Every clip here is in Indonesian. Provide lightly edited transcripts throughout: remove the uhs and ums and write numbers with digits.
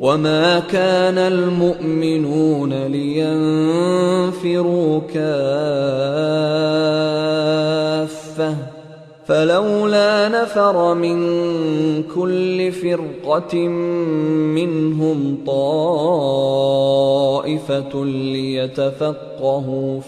وما كان المؤمنون لينفروا كافة فلولا نفر من كل فرقة منهم طائفة ليتفقهوا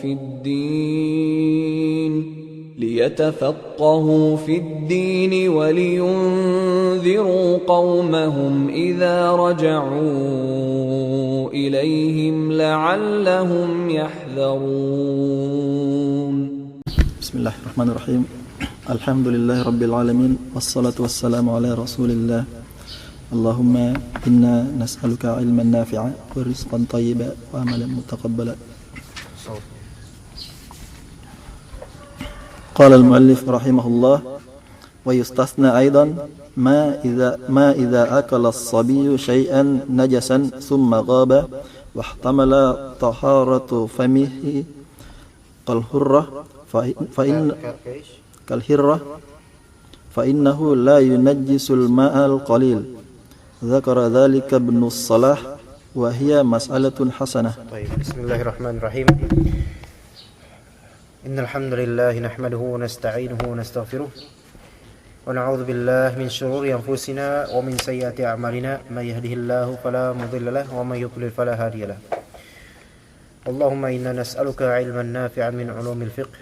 في الدين ولينذروا قومهم إذا رجعوا إليهم لعلهم يحذرون. بسم الله الرحمن الرحيم. الحمد لله رب العالمين والصلاة والسلام على رسول الله. اللهم إنا نسألك علما نافعا ورزقا طيبا وعملا متقبلا. قال المؤلف رحمه الله: ويستثنى أيضا ما إذا أكل الصبي شيئا نجسا ثم غاب واحتمل طهارة فمه كالهرة فإنه لا ينجس الماء القليل. ذكر ذلك ابن الصلاح وهي مسألة حسنة. طيب، بسم الله الرحمن الرحيم. إن الحمد لله نحمده ونستعينه ونستغفره ونعوذ بالله من شرور أنفسنا ومن سيئات أعمالنا. من يهده الله فلا مضل له ومن يضلل فلا هادي له. اللهم إنا نسألك علما نافعا من علوم الفقه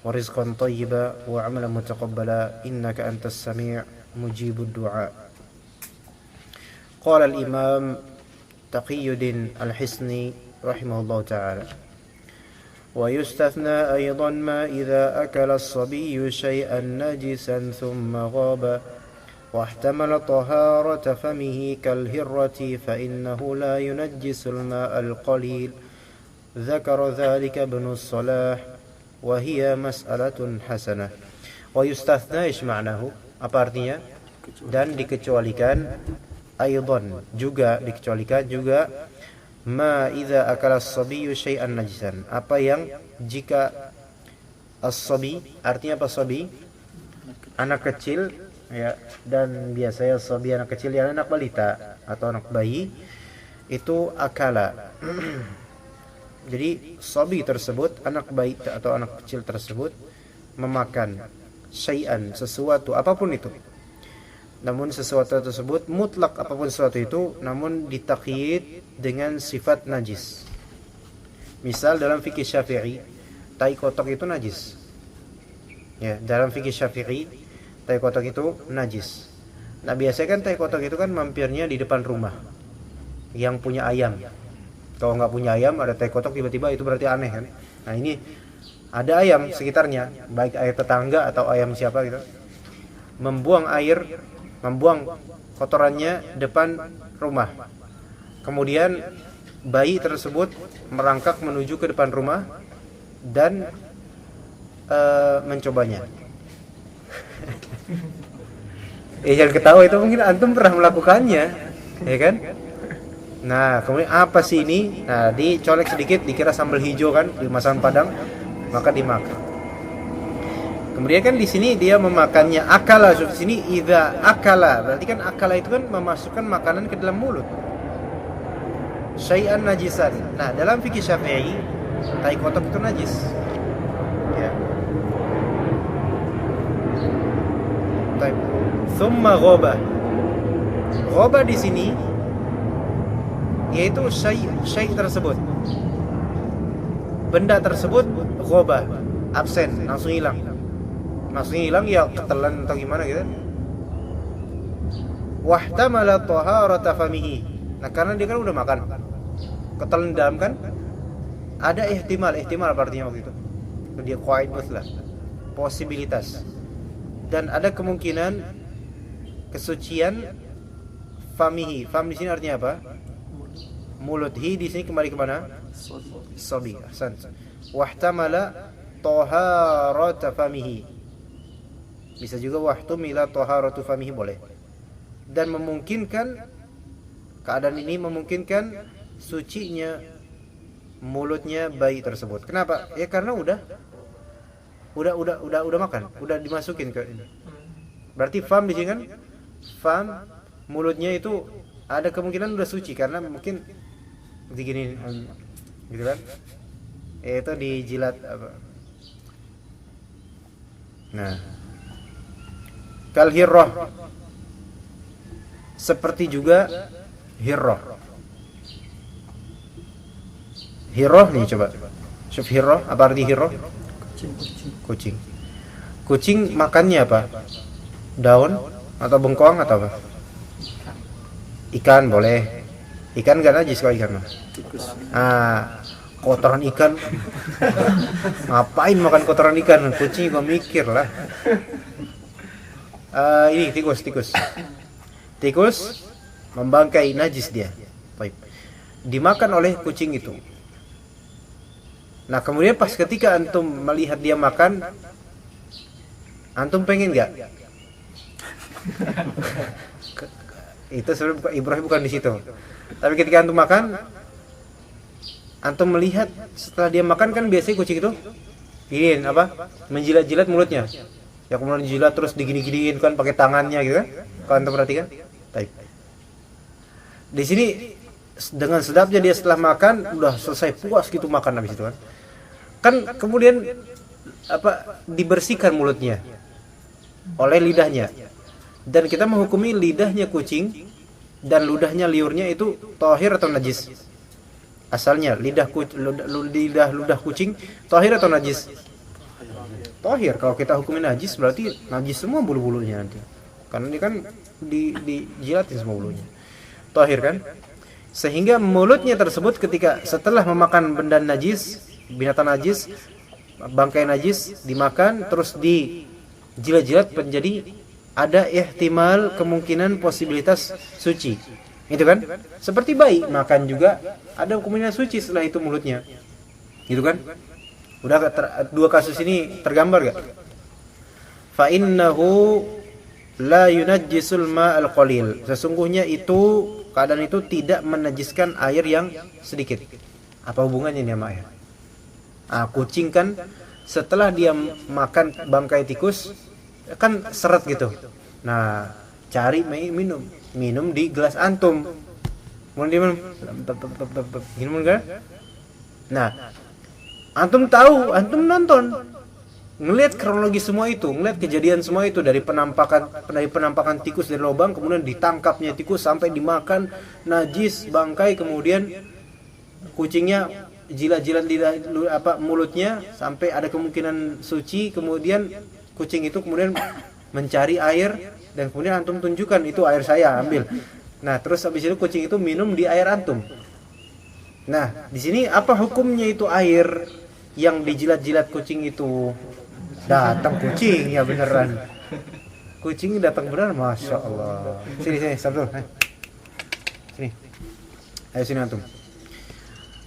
ورزقا طيبا وعملا متقبلا إنك أنت السميع مجيب الدعاء. قال الإمام تقي الدين الحسني رحمه الله تعالى: ويستثنى أيضا ما إذا أكل الصبي شيئا نجسا ثم غاب واحتمل طهارة فمه كالهرة فإنه لا ينجس الماء القليل. ذكر ذلك ابن الصلاح وهي مسألة حسنة. ويستثنى إيش معناه? Apa artinya? Dan dikecualikan, أيضا juga dikecualikan juga, ma idza akala as-sabiyyu syai'an najisan, apa yang jika as-sabi, artinya apa sabi? Anak kecil ya, dan biasanya sabi anak kecil yang anak balita atau anak bayi itu akala. Jadi sabi tersebut, anak bayi atau anak kecil tersebut memakan syai'an, sesuatu apapun itu. Namun sesuatu tersebut mutlak, apapun sesuatu itu, namun ditakyid dengan sifat najis. Misal dalam fikih Syafi'i, tai kotok itu najis. Ya, dalam fikih Syafi'i, tai kotok itu najis. Nah, biasanya kan tai kotok itu kan mampirnya di depan rumah yang punya ayam. Kalau nggak punya ayam, ada tai kotok tiba-tiba, itu berarti aneh kan. Nah, ini ada ayam sekitarnya, baik ayam tetangga atau ayam siapa gitu, membuang kotorannya depan rumah. Kemudian bayi tersebut merangkak menuju ke depan rumah dan mencobanya. Jangan ketawa, itu mungkin antum pernah melakukannya, ya kan? Nah, kemudian apa sih ini? Nah, dicolek sedikit, dikira sambal hijau kan, di masakan Padang, maka dimakan. Kemudian kan di sini dia memakannya akala, di sini idza akala, berarti kan akala itu kan memasukkan makanan ke dalam mulut. Syai'an najisan. Nah, dalam fikih Syafi'i, tai kotok itu najis. Ya. Baik. Tsumma ghaba. Ghaba di sini yaitu syai' tersebut. Benda tersebut ghaba, absen, langsung hilang. Maksudnya hilang ya ketelan atau gimana gitu. Wahtamala taharata famihi. Nah, karena dia kan udah makan, ketelan dalam kan, ada ihtimal apa artinya waktu itu? Dia qaid lah, posibilitas. Dan ada kemungkinan kesucian famihi. Fam di sini artinya apa? Mulut. Hi di sini kembali ke mana? Sabi. Ahsan. Wahtamala taharata famihi. Bisa juga wahtumila taharatu famihi, boleh. Dan memungkinkan, keadaan ini memungkinkan sucinya mulutnya bayi tersebut. Kenapa? Ya karena udah makan, udah dimasukin ke ini. Berarti fam di sini kan, fam mulutnya itu ada kemungkinan udah suci karena mungkin digini gitu kan. Itu dijilat apa. Nah, kal hirrah, seperti juga hirrah. Hirrah nih coba. Syuf hirrah, apa arti hirrah? Kucing. Kucing makannya apa? Daun atau bengkoang atau apa? Ikan boleh. Ikan gak najis kalau ikan mah. Kotoran ikan. Ngapain makan kotoran ikan? Kucing kok mikir lah. Ini tikus. Tikus membangkai najis dia. Baik. Dimakan oleh kucing itu. Nah, kemudian pas ketika antum melihat dia makan, antum pengen gak? Itu sebenarnya Ibrahim bukan di situ. Tapi ketika antum makan, antum melihat setelah dia makan kan biasanya kucing itu gini apa? Menjilat-jilat mulutnya. Ya kemudian jilat terus digini-giniin kan pakai tangannya gitu kan. Kalau antum perhatikan. Baik. Di sini dengan sedapnya dia setelah makan udah selesai puas gitu makan habis itu kan. Kan kemudian apa dibersihkan mulutnya oleh lidahnya. Dan kita menghukumi lidahnya kucing dan ludahnya liurnya itu tahir atau najis. Asalnya lidah kucing tahir atau najis? Tahir. Kalau kita hukumin najis berarti najis semua bulu-bulunya nanti. Karena ini kan dijilatin semua bulunya. Tahir kan? Sehingga mulutnya tersebut ketika setelah memakan benda najis, binatang najis, bangkai najis dimakan terus dijilat-jilat menjadi ada ihtimal kemungkinan posibilitas suci. Itu kan? Seperti bayi makan juga ada kemungkinan suci setelah itu mulutnya. Gitu kan? Udah dua kasus ini tergambar gak? Fa innahu la yunajjisul ma'al qalil. Sesungguhnya itu keadaan itu tidak menajiskan air yang sedikit. Apa hubungannya ini sama air? Kucing kan setelah dia makan bangkai tikus kan seret gitu. Nah, cari minum di gelas antum. Kemudian minum kan? Nah, antum tahu, antum nonton, ngelihat kronologi semua itu, ngelihat kejadian semua itu dari penampakan tikus dari lubang, kemudian ditangkapnya tikus sampai dimakan najis bangkai, kemudian kucingnya jilat-jilat di mulutnya sampai ada kemungkinan suci, kemudian kucing itu kemudian mencari air dan kemudian antum tunjukkan itu air saya, ambil. Nah, terus habis itu kucing itu minum di air antum. Nah, di sini apa hukumnya itu air yang dijilat-jilat kucing itu? Datang kucing ya beneran. Kucing datang beneran, masya Allah. Sini Sabdul. Sini. Ayo sini antum.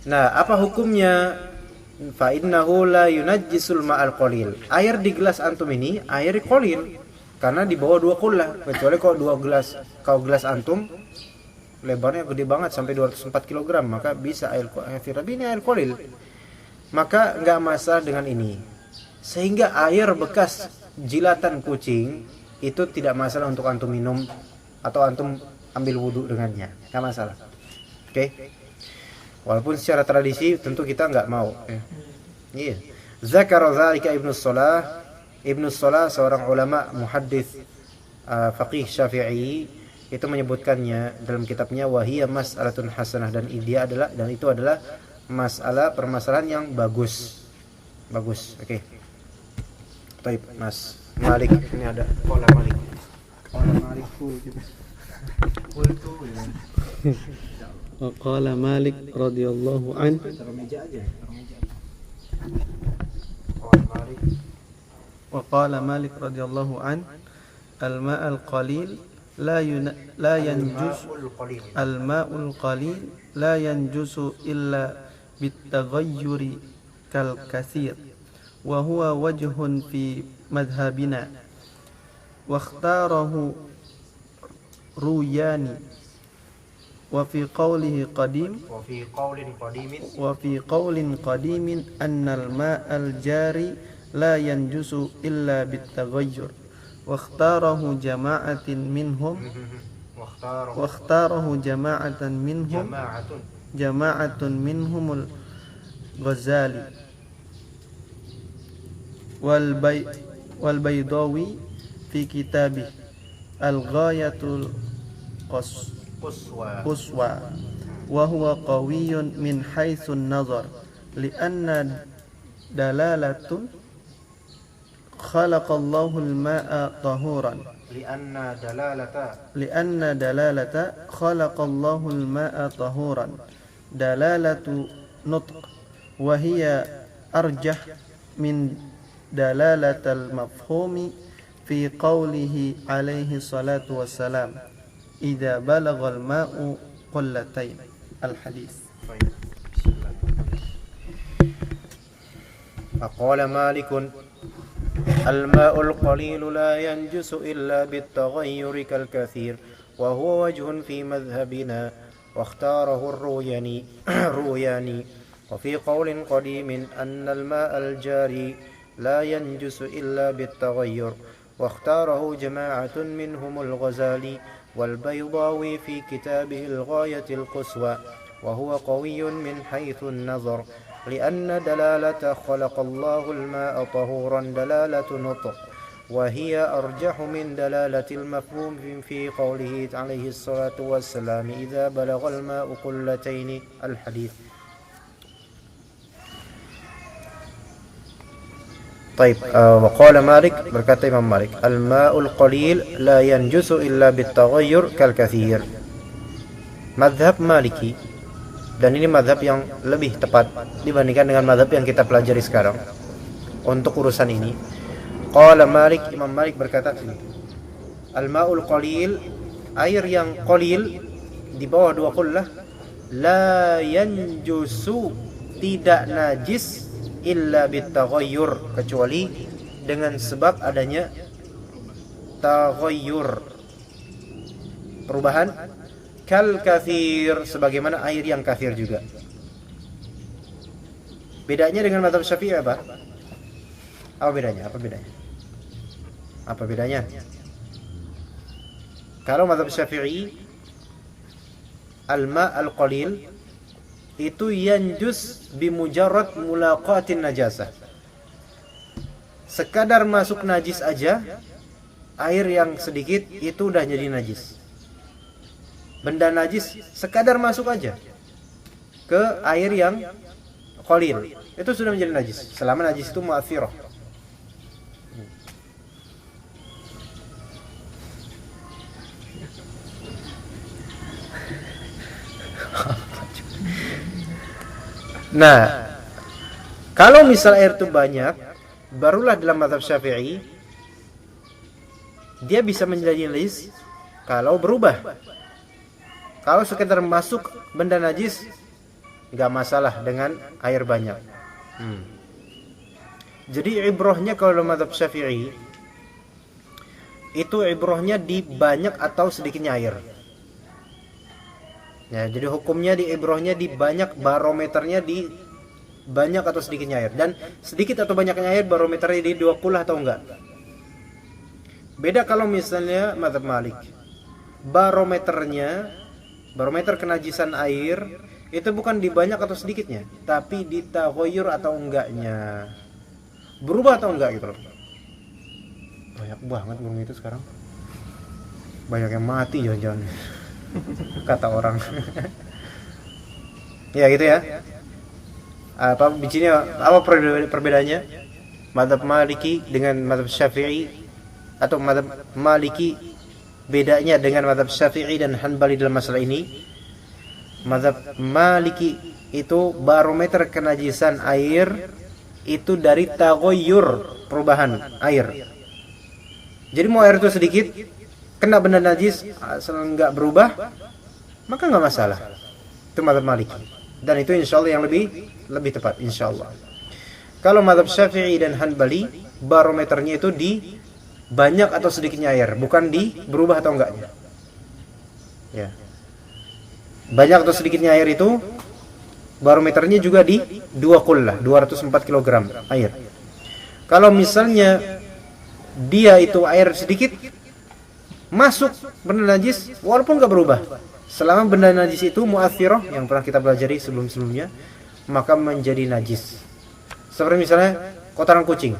Nah, apa hukumnya? Fa innahu la yunajjisul ma'al qalil. Air di gelas antum ini air qalil karena di bawah 2 kullah. Kecuali kalau gelas antum lebarnya gede banget sampai 204 kg, maka bisa air ini air qalil. Maka enggak masalah dengan ini. Sehingga air bekas jilatan kucing itu tidak masalah untuk antum minum atau antum ambil wudu dengannya. Enggak masalah. Oke? Walaupun secara tradisi tentu kita enggak mau. Iya. Zakara zalika Ibnu Shalah. Ibnu Shalah seorang ulama muhaddits faqih Syafi'i itu menyebutkannya dalam kitabnya Wahiyya Mas'alatun Hasanah, dan itu adalah permasalahan yang bagus. Bagus. Oke. Baik, Mas Malik, ini ada Qala Malik. Qala Malik gitu. Qala Malik radhiyallahu an وقال مالك رضي الله عنه الماء القليل لا ينجس إلا بالتغير كالكثير وهو وجه في مذهبنا واختاره روياني وفي قول قديم أن الماء الجاري لا ينجس إلا بالتغير واختاره جماعة منهم واختاره جماعة منهم الغزالي والبيضاوي في كتابه الغاية القصوى وهو قوي من حيث النظر لأن خلق الله الماء طهورا لأن دلالة خلق الله الماء طهورا دلالة نطق وهي أرجح من دلالة المفهوم في قوله عليه الصلاة والسلام إذا بلغ الماء قلتين الحديث. فقال مالك الماء القليل لا ينجس إلا بالتغير كالكثير وهو وجه في مذهبنا واختاره الروياني وفي قول قديم أن الماء الجاري لا ينجس إلا بالتغير واختاره جماعة منهم الغزالي والبيضاوي في كتابه الغاية القصوى وهو قوي من حيث النظر لأن دلالة خلق الله الماء طهورا دلالة نطق وهي أرجح من دلالة المفهوم في قوله عليه الصلاة والسلام إذا بلغ الماء قلتين الحديث. طيب وقال مالك berkata Imam Malik al-ma'ul qalil la yanjusu illa bit-taghayyur kal-kathir. Mazhab Maliki, dan ini mazhab yang lebih tepat dibandingkan dengan mazhab yang kita pelajari sekarang untuk urusan ini. Qala Malik, Imam Malik berkata ini, al-ma'ul qalil, air yang qalil di bawah 2 qullah, la yanjusu, tidak najis, illa bitaghayyur, kecuali dengan sebab adanya taghayyur, perubahan, kal kathir, sebagaimana air yang kathir juga. Bedanya dengan mazhab Syafi'i apa? Apa bedanya? Kalau mazhab Syafi'i al-ma' al-qalil itu yanjus bimujarrad mulaqatin najasah. Sekadar masuk najis aja, air yang sedikit itu udah jadi najis. Benda najis sekadar masuk aja ke air yang qalil, itu sudah menjadi najis selama najis itu mu'athirah. Nah, kalau misal air itu banyak, barulah dalam mazhab Syafi'i dia bisa menjadi najis kalau berubah. Kalau sekedar masuk benda najis, nggak masalah dengan air banyak. Jadi ibrahnya kalau dalam mazhab Syafi'i itu ibrahnya di banyak atau sedikitnya air. Ya, jadi hukumnya di ibrahnya di banyak, barometernya di banyak atau sedikitnya air. Dan sedikit atau banyaknya air barometernya di 2 qullah atau enggak. Beda kalau misalnya mazhab Malik. Barometer kenajisan air itu bukan di banyak atau sedikitnya, tapi di taghayyur atau enggaknya. Berubah atau enggak gitu loh. Banyak banget burung itu sekarang. Banyak yang mati jangan-jangan. Kata orang. Ya gitu ya. Apa bijinya, apa perbedaannya mazhab Maliki dengan mazhab Syafi'i, atau mazhab Maliki bedanya dengan mazhab Syafi'i dan Hanbali dalam masalah ini? Mazhab Maliki itu barometer kenajisan air itu dari taghayyur, perubahan air. Jadi mau air itu sedikit kena benda najis asal enggak berubah, maka enggak masalah. Itu mazhab Maliki. Dan itu insyaallah yang lebih tepat insyaallah. Kalau mazhab Syafi'i dan Hanbali, barometernya itu di banyak atau sedikitnya air, bukan di berubah atau enggaknya. Ya. Banyak atau sedikitnya air itu barometernya juga di 2 qullah, 204 kg air. Kalau misalnya dia itu air sedikit, masuk benda najis walaupun nggak berubah. Selama benda najis itu mu'athirah yang pernah kita pelajari sebelum-sebelumnya, maka menjadi najis. Seperti misalnya kotoran kucing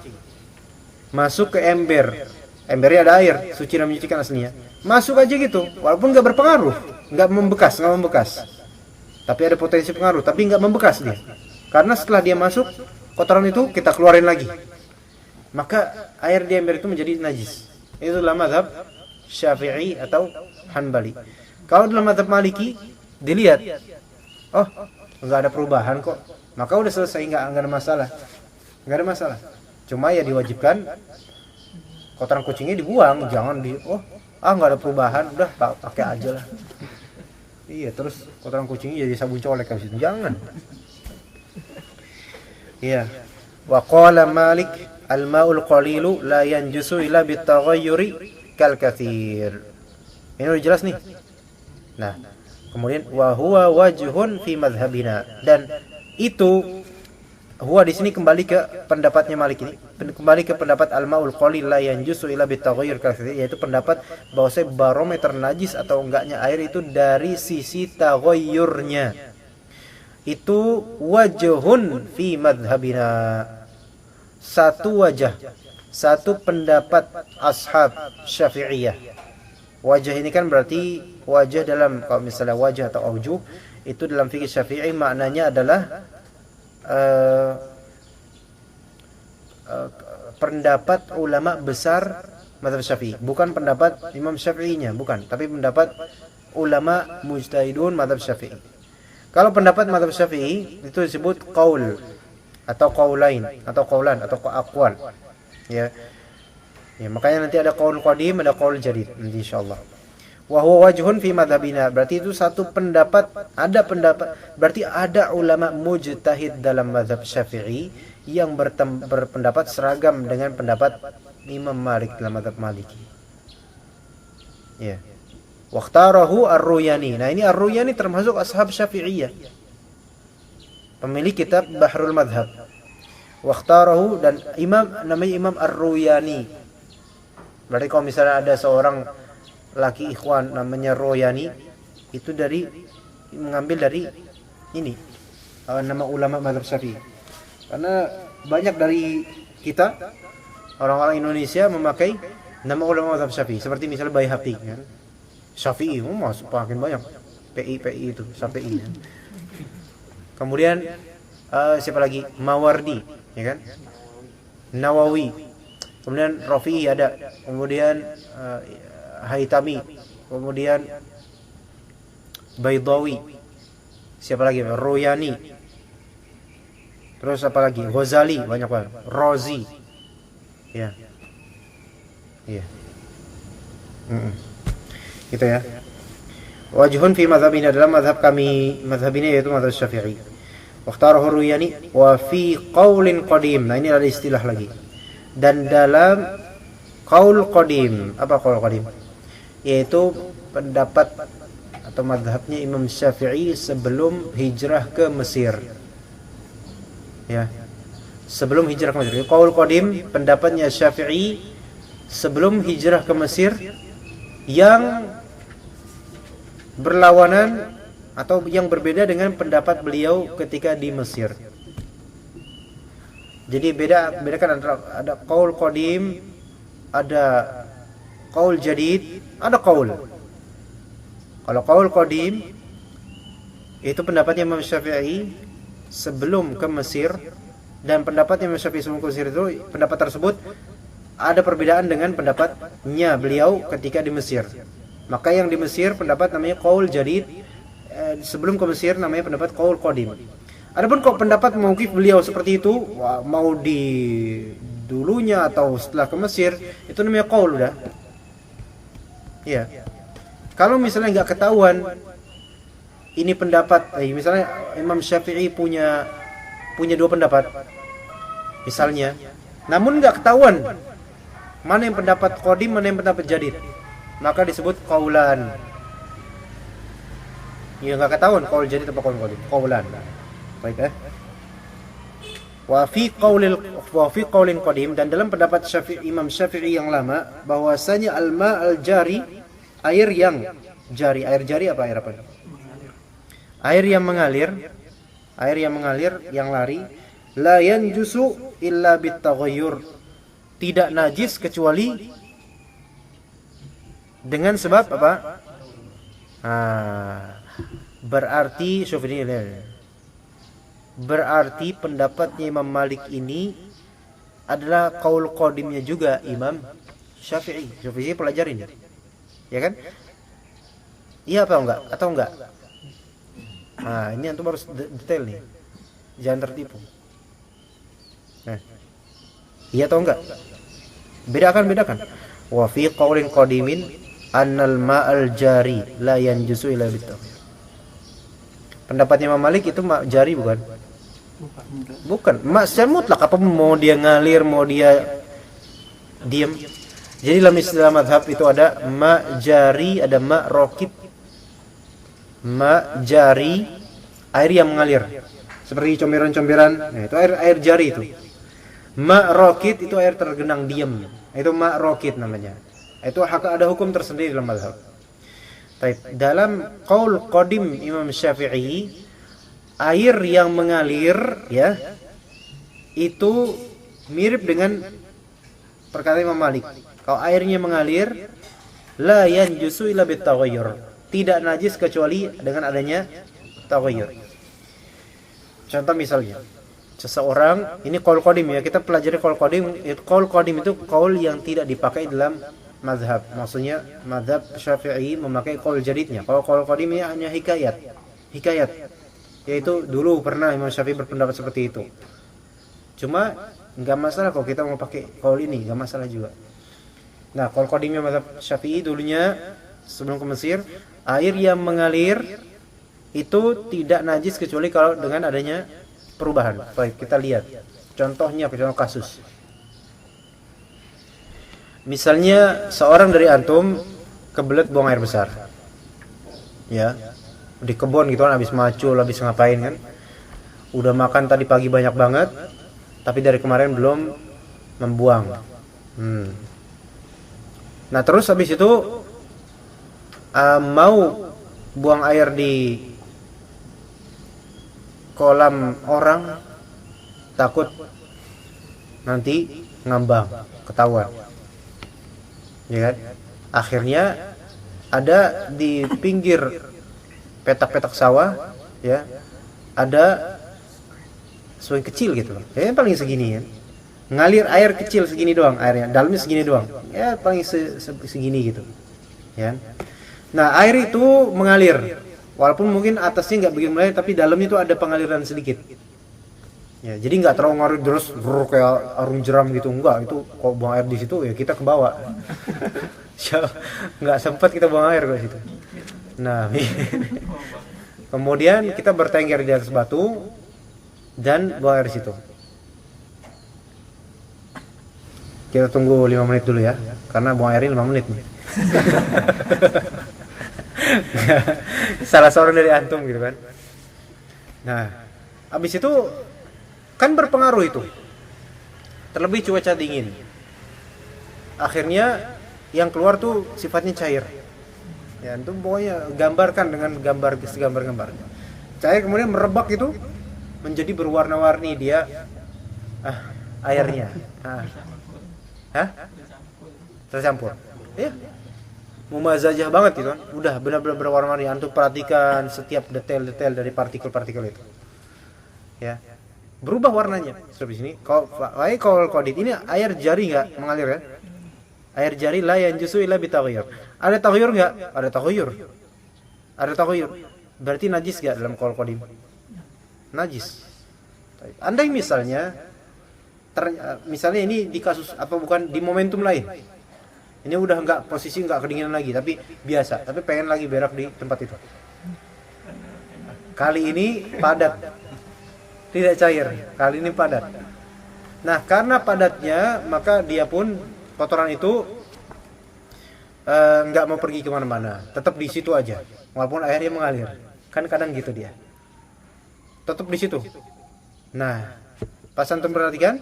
masuk ke ember, embernya ada air, suci dan menyucikan aslinya. Masuk aja gitu, walaupun nggak berpengaruh, nggak membekas, tapi ada potensi pengaruh, tapi nggak membekas dia. Karena setelah dia masuk, kotoran itu kita keluarin lagi, maka air di ember itu menjadi najis. Itu dalam mazhab Syafi'i atau Hanbali. Kalau dalam mazhab Maliki dilihat, oh nggak ada perubahan kok, maka udah selesai, nggak ada masalah. Cuma ya diwajibkan kotoran kucingnya dibuang, jangan nggak ada perubahan, udah pakai aja lah. Iya, terus kotoran kucingnya jadi sabun colek habis itu, jangan. Iya. Wa qala Malik al-ma'ul qalilu la yanjusu illa bitaghayyuri kal katsir. Ini udah jelas nih. Nah, kemudian wa huwa wajhun fi madhhabina, dan itu huwa di sini kembali ke pendapatnya Malik ini, kembali ke pendapat al-ma'ul qalil la yanjusu illa bitaghayyur katsir, yaitu pendapat bahwa barometer najis atau enggaknya air itu dari sisi taghayyurnya. Itu wajhun fi madhhabina, satu wajah, satu pendapat ashab Syafi'iyah. Wajah ini kan berarti wajah dalam, kalau misalnya wajah atau aujuh itu dalam fikih Syafi'i maknanya adalah pendapat ulama besar mazhab Syafi'i, bukan pendapat Imam Syafi'inya, bukan, tapi pendapat ulama mujtahidun mazhab Syafi'i. Kalau pendapat mazhab Syafi'i itu disebut qaul atau qaulain atau qaulan atau aqwal, ya. Ya, makanya nanti ada qaul qadim, ada qaul jadid nanti insyaallah. Wa huwa wajhun fi madhhabina, berarti itu satu pendapat, ada pendapat, berarti ada ulama mujtahid dalam mazhab Syafi'i yang berpendapat seragam dengan pendapat Imam Malik dalam mazhab Maliki. Ya. Waqtarahu Ar-Ruyani. Nah, ini Ar-Ruyani termasuk ashab Syafi'iyah, pemilik kitab Bahrul Madhab. Waqtarahu, dan namanya Imam Ar-Ruyani. Berarti kalau misalnya ada seorang laki ikhwan namanya Royani, itu mengambil dari ini nama ulama mazhab Syafi'i. Karena banyak dari kita orang-orang Indonesia memakai nama ulama mazhab Syafi'i, seperti misalnya Baihaqi kan. Syafi'i masuk makin banyak. PI itu Syafi'i. Kan? Kemudian siapa lagi? Mawardi, ya kan? Nawawi. Kemudian Rafi'i ada. Kemudian Haytami, kemudian Baydawi, siapa lagi? Royani, terus apa lagi? Ghazali, banyak banget. Razi, ya, iya, gitu ya. Wajhun fi madhabina, dalam madhab kami, madhab ini yaitu madhab Syafi'i. Wakhtarahu Royani wa fi qaulin qadim. Nah, ini ada istilah lagi. Dan dalam qaul qadim, apa qaul qadim? Yaitu pendapat atau madhabnya Imam Syafi'i sebelum hijrah ke Mesir, ya, sebelum hijrah ke Mesir. Qaul qadim, pendapatnya Syafi'i sebelum hijrah ke Mesir, yang berlawanan atau yang berbeda dengan pendapat beliau ketika di Mesir. Jadi bedakan antara ada qaul qadim, ada qaul jadid, ada qaul. Kalau qaul qadim itu pendapatnya Imam Syafi'i sebelum ke Mesir, dan pendapatnya Imam Syafi'i sebelum ke Mesir itu, pendapat tersebut ada perbedaan dengan pendapatnya beliau ketika di Mesir. Maka yang di Mesir pendapat namanya qaul jadid, sebelum ke Mesir namanya pendapat qaul qadim. Adapun kok pendapat mauqif beliau seperti itu, mau di dulunya atau setelah ke Mesir, itu namanya qaul udah. Iya. Kalau misalnya nggak ketahuan ini pendapat, misalnya Imam Syafi'i punya dua pendapat, misalnya, namun nggak ketahuan mana yang pendapat qadim, mana yang pendapat jadid, maka disebut qaulan. Ya, nggak ketahuan qaul jadid atau qaul qadim, qaulan. Baik, wa fi qaulin qadim, dan dalam pendapat Imam Syafi'i yang lama bahwasanya al-ma' al-jari air yang jari. Air jari apa? Air apa? Air yang mengalir. Air yang mengalir, yang lari. La yanjusu illa bitaghayyur. Tidak najis kecuali dengan sebab apa? Berarti berarti pendapatnya Imam Malik ini adalah qaul qadimnya juga Imam Syafi'i. Syafi'i pelajarin, ya kan? Iya apa enggak? Atau enggak? Nah, ini antum harus detail nih. Jangan tertipu. Nah, iya atau enggak? Bedakan. Wa fi qaulin qadimin annal ma'al jari la yanjusu illa bitaghayyur. Pendapatnya Imam Malik itu jari bukan? Bukan. Secara mutlak, apa mau dia ngalir, mau dia diam. Jadi dalam istilah mazhab itu ada ma jari, ada ma rokid. Ma jari, air yang mengalir. Seperti comberan-comberan, nah, itu air jari itu. Ma rokid itu air tergenang diam. Itu ma rokid namanya. Itu ada hukum tersendiri dalam mazhab. Dalam qaul qadim Imam Syafi'i, air yang mengalir ya itu mirip dengan perkataan Imam Malik. Kalau airnya mengalir, la yanjusu illa bitaghayyur. Tidak najis kecuali dengan adanya taghayyur. Contoh misalnya, seseorang, ini qaul qadim ya, kita pelajari qaul qadim. Qaul qadim itu qaul yang tidak dipakai dalam mazhab. Maksudnya mazhab Syafi'i memakai qaul jadidnya. Kalau qaul qadim ini hanya hikayat. Yaitu dulu pernah Imam Syafi'i berpendapat seperti itu. Cuma enggak masalah kalau kita mau pakai qaul ini, enggak masalah juga. Nah, qaul qadimnya mazhab Syafi'i dulunya sebelum ke Mesir, air yang mengalir itu tidak najis kecuali kalau dengan adanya perubahan. Baik, kita lihat contohnya, contoh kasus. Misalnya seorang dari antum kebelet buang air besar. Ya. Di kebun gitu kan, habis macul, habis ngapain kan. Udah makan tadi pagi banyak banget, tapi dari kemarin belum membuang. Nah, terus habis itu mau buang air di kolam orang, takut nanti ngambang, ketahuan. Ya kan? Akhirnya ada di pinggir petak-petak sawah, ya, ada sungai kecil gitu loh. Ya paling segini kan. Ngalir air kecil segini doang airnya, dalamnya segini doang. Ya paling segini gitu. Ya. Nah, air itu mengalir. Walaupun mungkin atasnya enggak begitu mengalir, tapi dalamnya itu ada pengaliran sedikit. Ya, jadi enggak terlalu ngalir terus kayak arung jeram gitu, enggak. Itu kalau buang air di situ ya kita ke bawah. Enggak sempat kita buang air ke situ. Nah, kemudian kita bertengger di atas batu dan buang air di situ. Kita tunggu 5 menit dulu ya, karena buang airnya 5 menit nih. Salah seorang dari antum gitu kan. Nah, habis itu kan berpengaruh itu. Terlebih cuaca dingin. Akhirnya yang keluar tuh sifatnya cair. Ya, itu pokoknya gambarkan dengan gambar. Cair kemudian merebak itu menjadi berwarna-warni dia airnya. Tercampur. Ya. Mumazajah banget gitu kan. Udah benar-benar berwarna-warni. Antum perhatikan setiap detail-detail dari partikel-partikel itu. Ya. Berubah warnanya. Seperti sini. Kalau kodit ini air jari enggak mengalir kan? Air jari la yanjusu illa bitaghayyur. Ada taghayyur enggak? Ada taghayyur. Berarti najis enggak dalam qaul qadim? Najis. Andai misalnya ini di kasus apa bukan di momentum lain. Ini udah enggak posisi enggak kedinginan lagi, tapi biasa, tapi pengen lagi berak di tempat itu. Kali ini padat. Tidak cair, kali ini padat. Nah, karena padatnya, maka dia pun kotoran itu enggak mau pergi kemana-mana, tetap di situ aja, walaupun airnya mengalir. Kan kadang gitu dia, tetap di situ. Nah, pas antum perhatikan,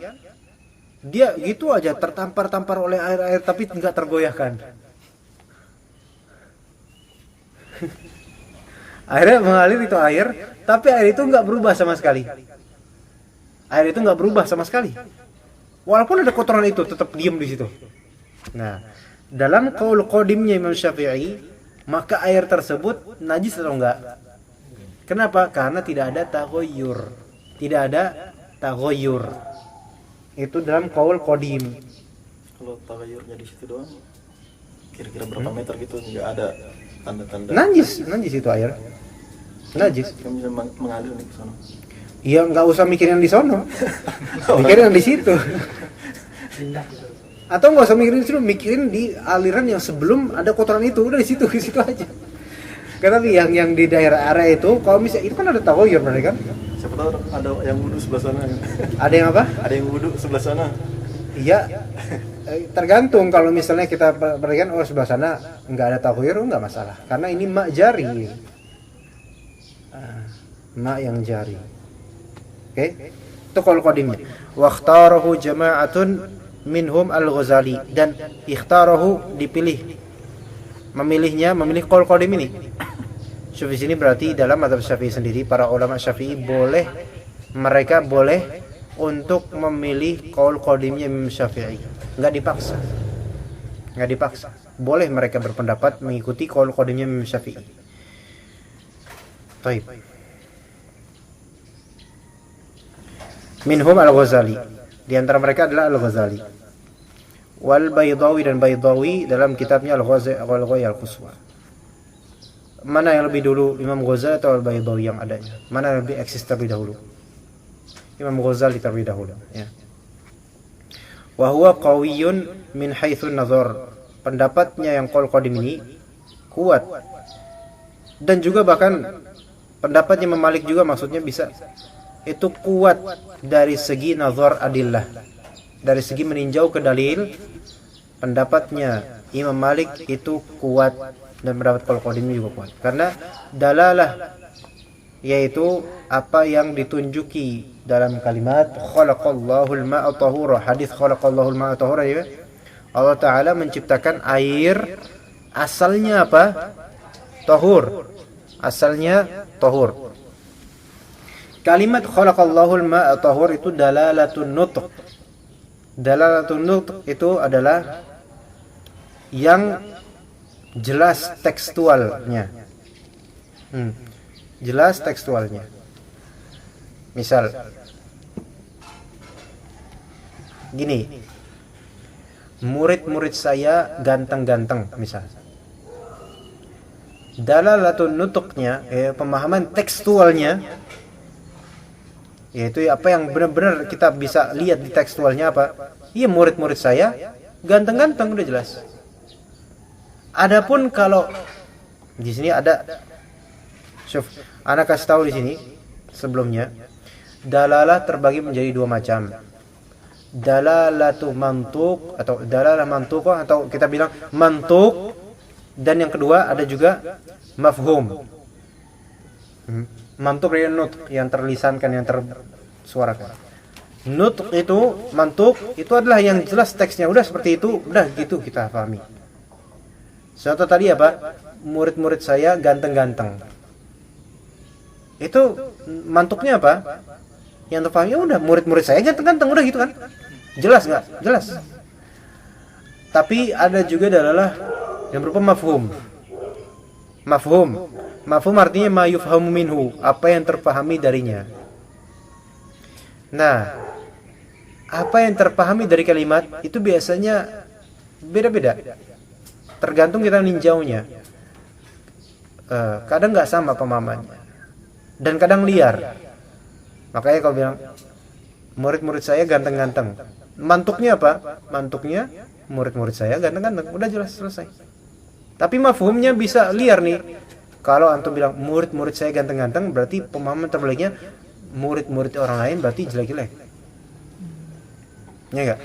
dia gitu aja tertampar-tampar oleh air-air, tapi enggak tergoyahkan. Akhirnya mengalir itu air, tapi air itu nggak berubah sama sekali. Air itu nggak berubah sama sekali. Walaupun ada kotoran itu tetap diam di situ. Nah, dalam qaul qadimnya Imam Syafi'i, maka air tersebut najis atau enggak? Kenapa? Karena tidak ada taghayyur. Tidak ada taghayyur. Itu dalam qaul qadim. Kalau taghayyurnya di situ doang, kira-kira berapa meter gitu, nggak ada tanda-tanda. Najis itu air. Najis. Kan bisa mengalir nih ke sana. Ya nggak usah mikirin yang di sono. Mikirin yang di situ. Atau nggak usah mikirin di situ, mikirin di aliran yang sebelum ada kotoran itu, udah di situ aja. Karena yang di daerah area itu, kalau misalnya itu kan ada taghayyur berarti kan? Siapa tahu ada yang wudu sebelah sana. Ada yang apa? Ada yang wudu sebelah sana. Iya. Tergantung, kalau misalnya kita perhatikan sebelah sana nggak ada taghayyur, nggak masalah. Karena ini mak jari. Mak yang jari. Oke, itu qaul qadimnya. Wa ikhtarahu jama'atun minhum al-Ghazali, dan ikhtarahu dipilih, memilih qaul qadim ini. Di sini berarti dalam mazhab Syafi'i sendiri, para ulama Syafi'i mereka boleh untuk memilih qaul qadimnya Imam Syafi'i. Enggak dipaksa. Boleh mereka berpendapat mengikuti qaul qadimnya Imam Syafi'i. Baik. Minhum al-Ghazali, di antara mereka adalah al-Ghazali. Wal Baydawi, dan Baydawi dalam kitabnya Al-Ghazali Al-Quswa. Mana yang lebih dulu, Imam Ghazali atau Al-Baydawi yang adanya? Mana yang lebih eksis terlebih dahulu? Imam Ghazali terlebih dahulu, ya. Wa huwa qawiyyun min haitsun nazar. Pendapatnya yang qaul qadim ini kuat. Dan juga bahkan pendapatnya Imam Malik juga, maksudnya bisa itu kuat dari segi nazar adillah, dari segi meninjau ke dalil. Pendapatnya Imam Malik itu kuat, dan pendapat qaul qadim juga kuat, karena dalalah, yaitu apa yang ditunjuki dalam kalimat khalaqallahul ma'a tahura, hadis khalaqallahul ma'a tahura, ya. Allah Ta'ala menciptakan air, asalnya apa? Tahur. Asalnya tahur. Kalimat khalaqallahul ma'a tahur itu dalalatun nutq. Dalalatun nutq itu adalah yang jelas tekstualnya. Jelas tekstualnya. Misal gini, murid-murid saya ganteng-ganteng, misal. Dalalatun nutqnya, pemahaman tekstualnya, yaitu apa yang benar-benar kita bisa lihat di tekstualnya apa? Iya, murid-murid saya ganteng-ganteng, udah jelas. Adapun kalau di sini ada, anak kasih tahu di sini sebelumnya, dalalah terbagi menjadi dua macam. Dalalatu mantuq atau dalalah mantuqah, atau kita bilang mantuq, dan yang kedua ada juga mafhum. Mantuq dari nutq, yang terlisankan, yang tersuarakan. Nutq itu, mantuq itu adalah yang jelas teksnya, udah seperti itu, udah gitu kita pahami. Contoh tadi apa? Murid-murid saya ganteng-ganteng. Itu mantuknya apa? Yang terpahami, udah murid-murid saya ganteng-ganteng, udah gitu kan? Jelas nggak? Jelas. Tapi ada juga adalah yang berupa mafhum. Mafhum artinya ma yufhamu minhu, apa yang terpahami darinya. Nah, apa yang terpahami dari kalimat itu biasanya beda-beda. Tergantung kita meninjaunya. Kadang nggak sama pemahamannya, dan kadang liar. Makanya kalau bilang murid-murid saya ganteng-ganteng, mantuknya apa? Mantuknya murid-murid saya ganteng-ganteng, udah jelas, selesai. Tapi mafhumnya bisa liar nih. Kalau antum bilang murid-murid saya ganteng-ganteng, berarti pemahaman terbaliknya murid-murid orang lain berarti jelek-jelek. Ya enggak?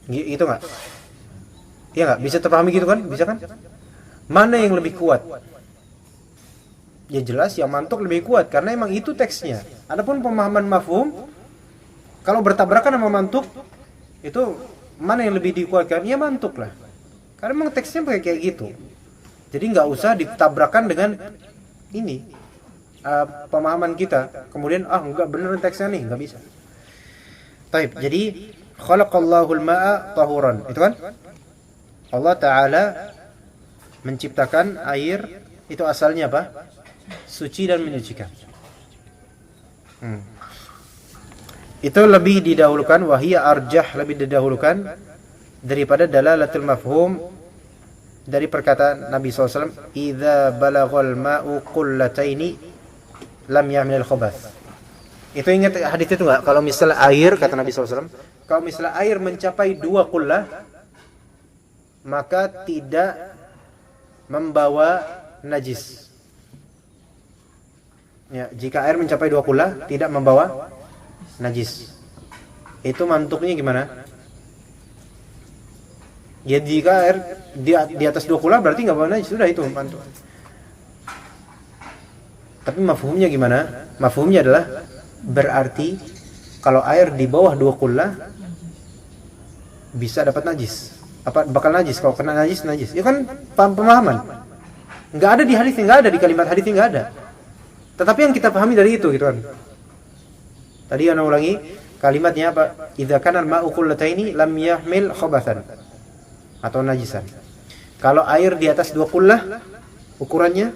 Gitu enggak? Iya enggak? Bisa terpahami gitu kan? Bisa kan? Mana yang lebih kuat? Ya jelas yang mantuk lebih kuat, karena emang itu teksnya. Adapun pemahaman mafhum, kalau bertabrakan sama mantuk, itu mana yang lebih dikuatkan? Ya mantuk lah. Karena emang teksnya kayak gitu. Jadi nggak usah ditabrakkan dengan ini pemahaman kita. Kemudian nggak bener teksnya nih, nggak bisa. Baik, jadi khalaqallahul ma'a tahuran. Itu kan Allah Ta'ala menciptakan air, itu asalnya apa? Suci dan menyucikan. Itu lebih didahulukan, wahia arjah, lebih didahulukan daripada dalalatul mafhum dari perkataan Nabi SAW, idza balaghal ma'u qullataini lam yahmil khabath. Itu ingat hadis itu enggak? Kalau misalnya air, kata Nabi SAW, kalau misalnya air mencapai 2 qullah, maka tidak membawa najis. Ya, jika air mencapai 2 qullah tidak membawa najis. Itu mantuknya gimana? Ya jika air di atas 2 qullah berarti enggak bawa najis, sudah itu mantuk. Tapi mafhumnya gimana? Mafhumnya adalah berarti kalau air di bawah 2 qullah bisa dapat najis. Apa bakal najis? Kalau kena najis, najis. Itu kan pemahaman. Enggak ada di hadis, enggak ada di kalimat hadis, enggak ada. Tetapi yang kita pahami dari itu gitu kan. Tadi ana ulangi kalimatnya apa? Idza kana al-ma'u qullataini lam yahmil khabathan atau najisan. Kalau air di atas 2 qullah ukurannya,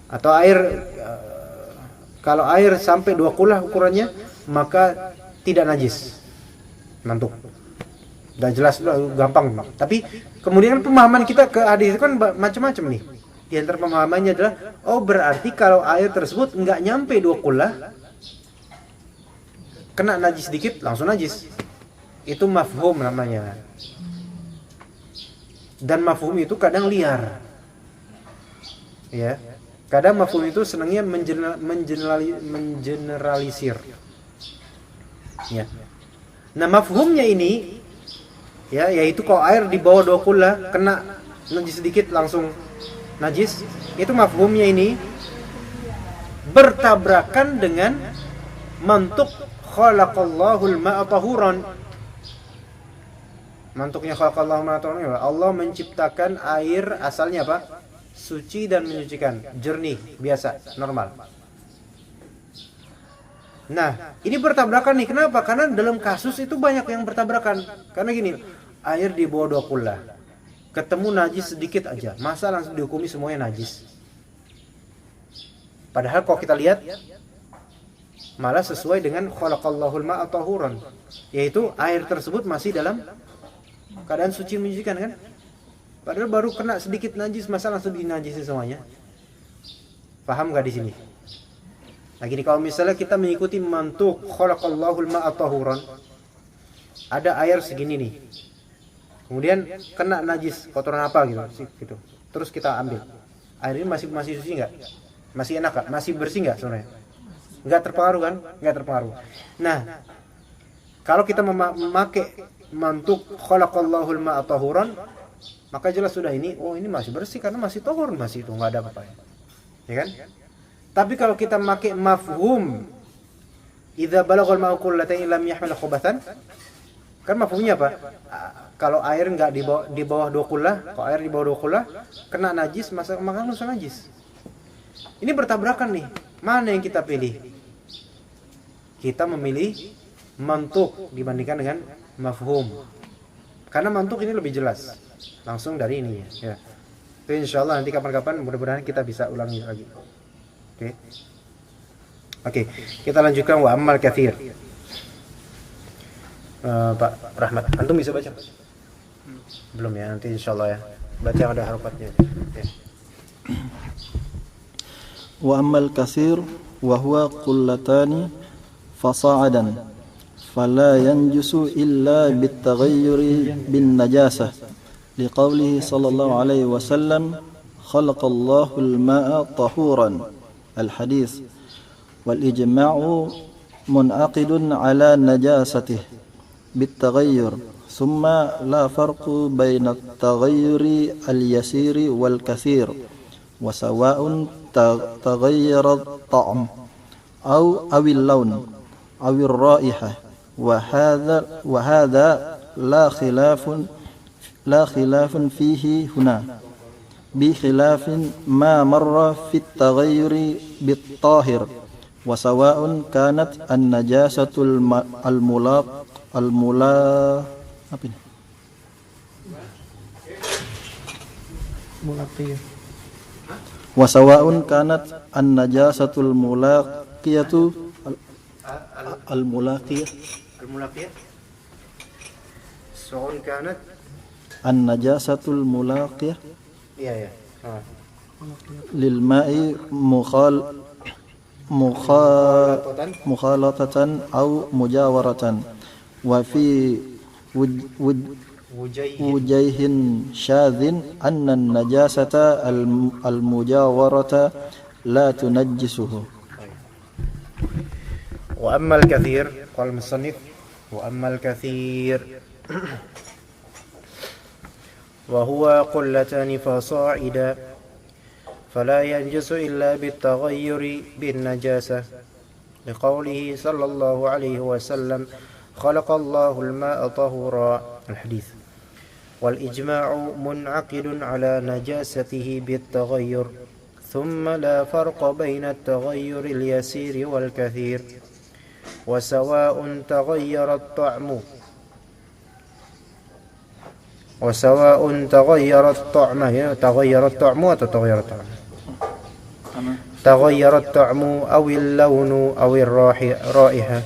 atau kalau air sampai 2 qullah ukurannya, maka tidak najis. Mantuk. Udah jelas, udah gampang. Tapi kemudian pemahaman kita ke hadis itu kan macam-macam nih. Di antara pemahamannya adalah, berarti kalau air tersebut enggak nyampe 2 qullah, kena najis sedikit langsung najis. Itu mafhum namanya. Dan mafhum itu kadang liar. Ya. Kadang mafhum itu senangnya mengeneralisir. Ya. Nah, mafhumnya ini ya, yaitu kalau air di bawah 2 qullah kena najis sedikit langsung najis, itu mafhumnya ini bertabrakan dengan mantuk khalaqallahul ma'a tahuran. Mantuknya khalaqallahu ma'a tahuran, Allah menciptakan air asalnya apa? Suci dan menyucikan, jernih, biasa, normal. Nah, ini bertabrakan nih. Kenapa? Karena dalam kasus itu banyak yang bertabrakan. Karena gini, air di bawah 2 qullah ketemu najis sedikit aja, masa langsung dihukumi semuanya najis? Padahal kalau kita lihat malah sesuai dengan khalaqallahul ma'a tahuran, yaitu air tersebut masih dalam keadaan suci menyucikan kan? Padahal baru kena sedikit najis, masa langsung dinajisi semuanya? Paham gak di sini? Nah gini, kalau misalnya kita mengikuti mantuk khalaqallahul ma'a tahuran, ada air segini nih, kemudian kena najis, kotoran apa gitu. Terus kita ambil. Air ini masih suci enggak? Masih enak enggak? Masih bersih enggak sebenarnya? Enggak terpengaruh kan? Enggak terpengaruh. Nah, kalau kita memakai mantuk khalaqallahul ma'a tahuran, maka jelas sudah ini masih bersih karena masih tahur, masih itu enggak ada apa-apa. Ya kan? Tapi kalau kita memakai mafhum idza balaghal ma'u qullatayn lam yahmil khabathan, kan mafhumnya apa? Kalau air enggak di bawah 2 qullah, kalau air di bawah 2 qullah kena najis, maka langsung najis. Ini bertabrakan nih. Mana yang kita pilih? Kita memilih mantuk dibandingkan dengan mafhum. Karena mantuk ini lebih jelas. Langsung dari ini ya. Itu insyaallah nanti kapan-kapan mudah-mudahan kita bisa ulangi lagi. Oke, kita lanjutkan wa ammal katsir. Pak Rahmat, antum bisa baca? Belum ya, nanti insyaallah ya. Baca yang ada harokatnya. Okay. Wa ammal katsir wa huwa qullatani fasa'adan fala yanjusu illa bitaghayyuri bin najasah liqaulihi sallallahu alaihi wasallam khalaqallahu al-ma'a tahuran al-hadits wal ijma'u munaqidun ala najasatihi بالتغير ثم لا فرق بين التغير اليسير والكثير وسواء تغير الطعم أو اللون أو الرائحة وهذا لا خلاف فيه هنا بخلاف ما مر في التغير بالطاهر وسواء كانت النجاسة وسواء كانت النجاسة الملاقية سواء كانت النجاسة الملاقية iya. للماء مخالطة أو مجاورة وفي وجيه شاذ أن النجاسة المجاورة لا تنجسه. وأما الكثير قال المصنف وأما الكثير وهو قلتان فصاعدا فلا ينجس إلا بالتغير بالنجاسة لقوله صلى الله عليه وسلم خلق الله الماء طهورا الحديث. والإجماع منعقد على نجاسته بالتغير ثم لا فرق بين التغير اليسير والكثير وسواء تغير الطعم تغير الطعم أو اللون أو الرائحة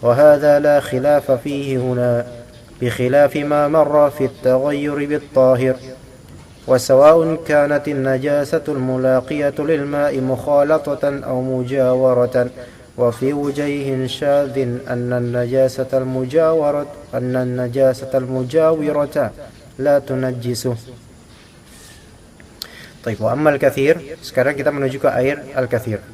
وهذا لا خلاف فيه هنا بخلاف ما مر في التغير بالطاهر وسواء كانت النجاسة الملاقية للماء مخالطة أو مجاورة وفي وجيه شاذ أن النجاسة المجاورة لا تنجسه. طيب وأما الكثير, sekarang kita menuju ke air al-kathir.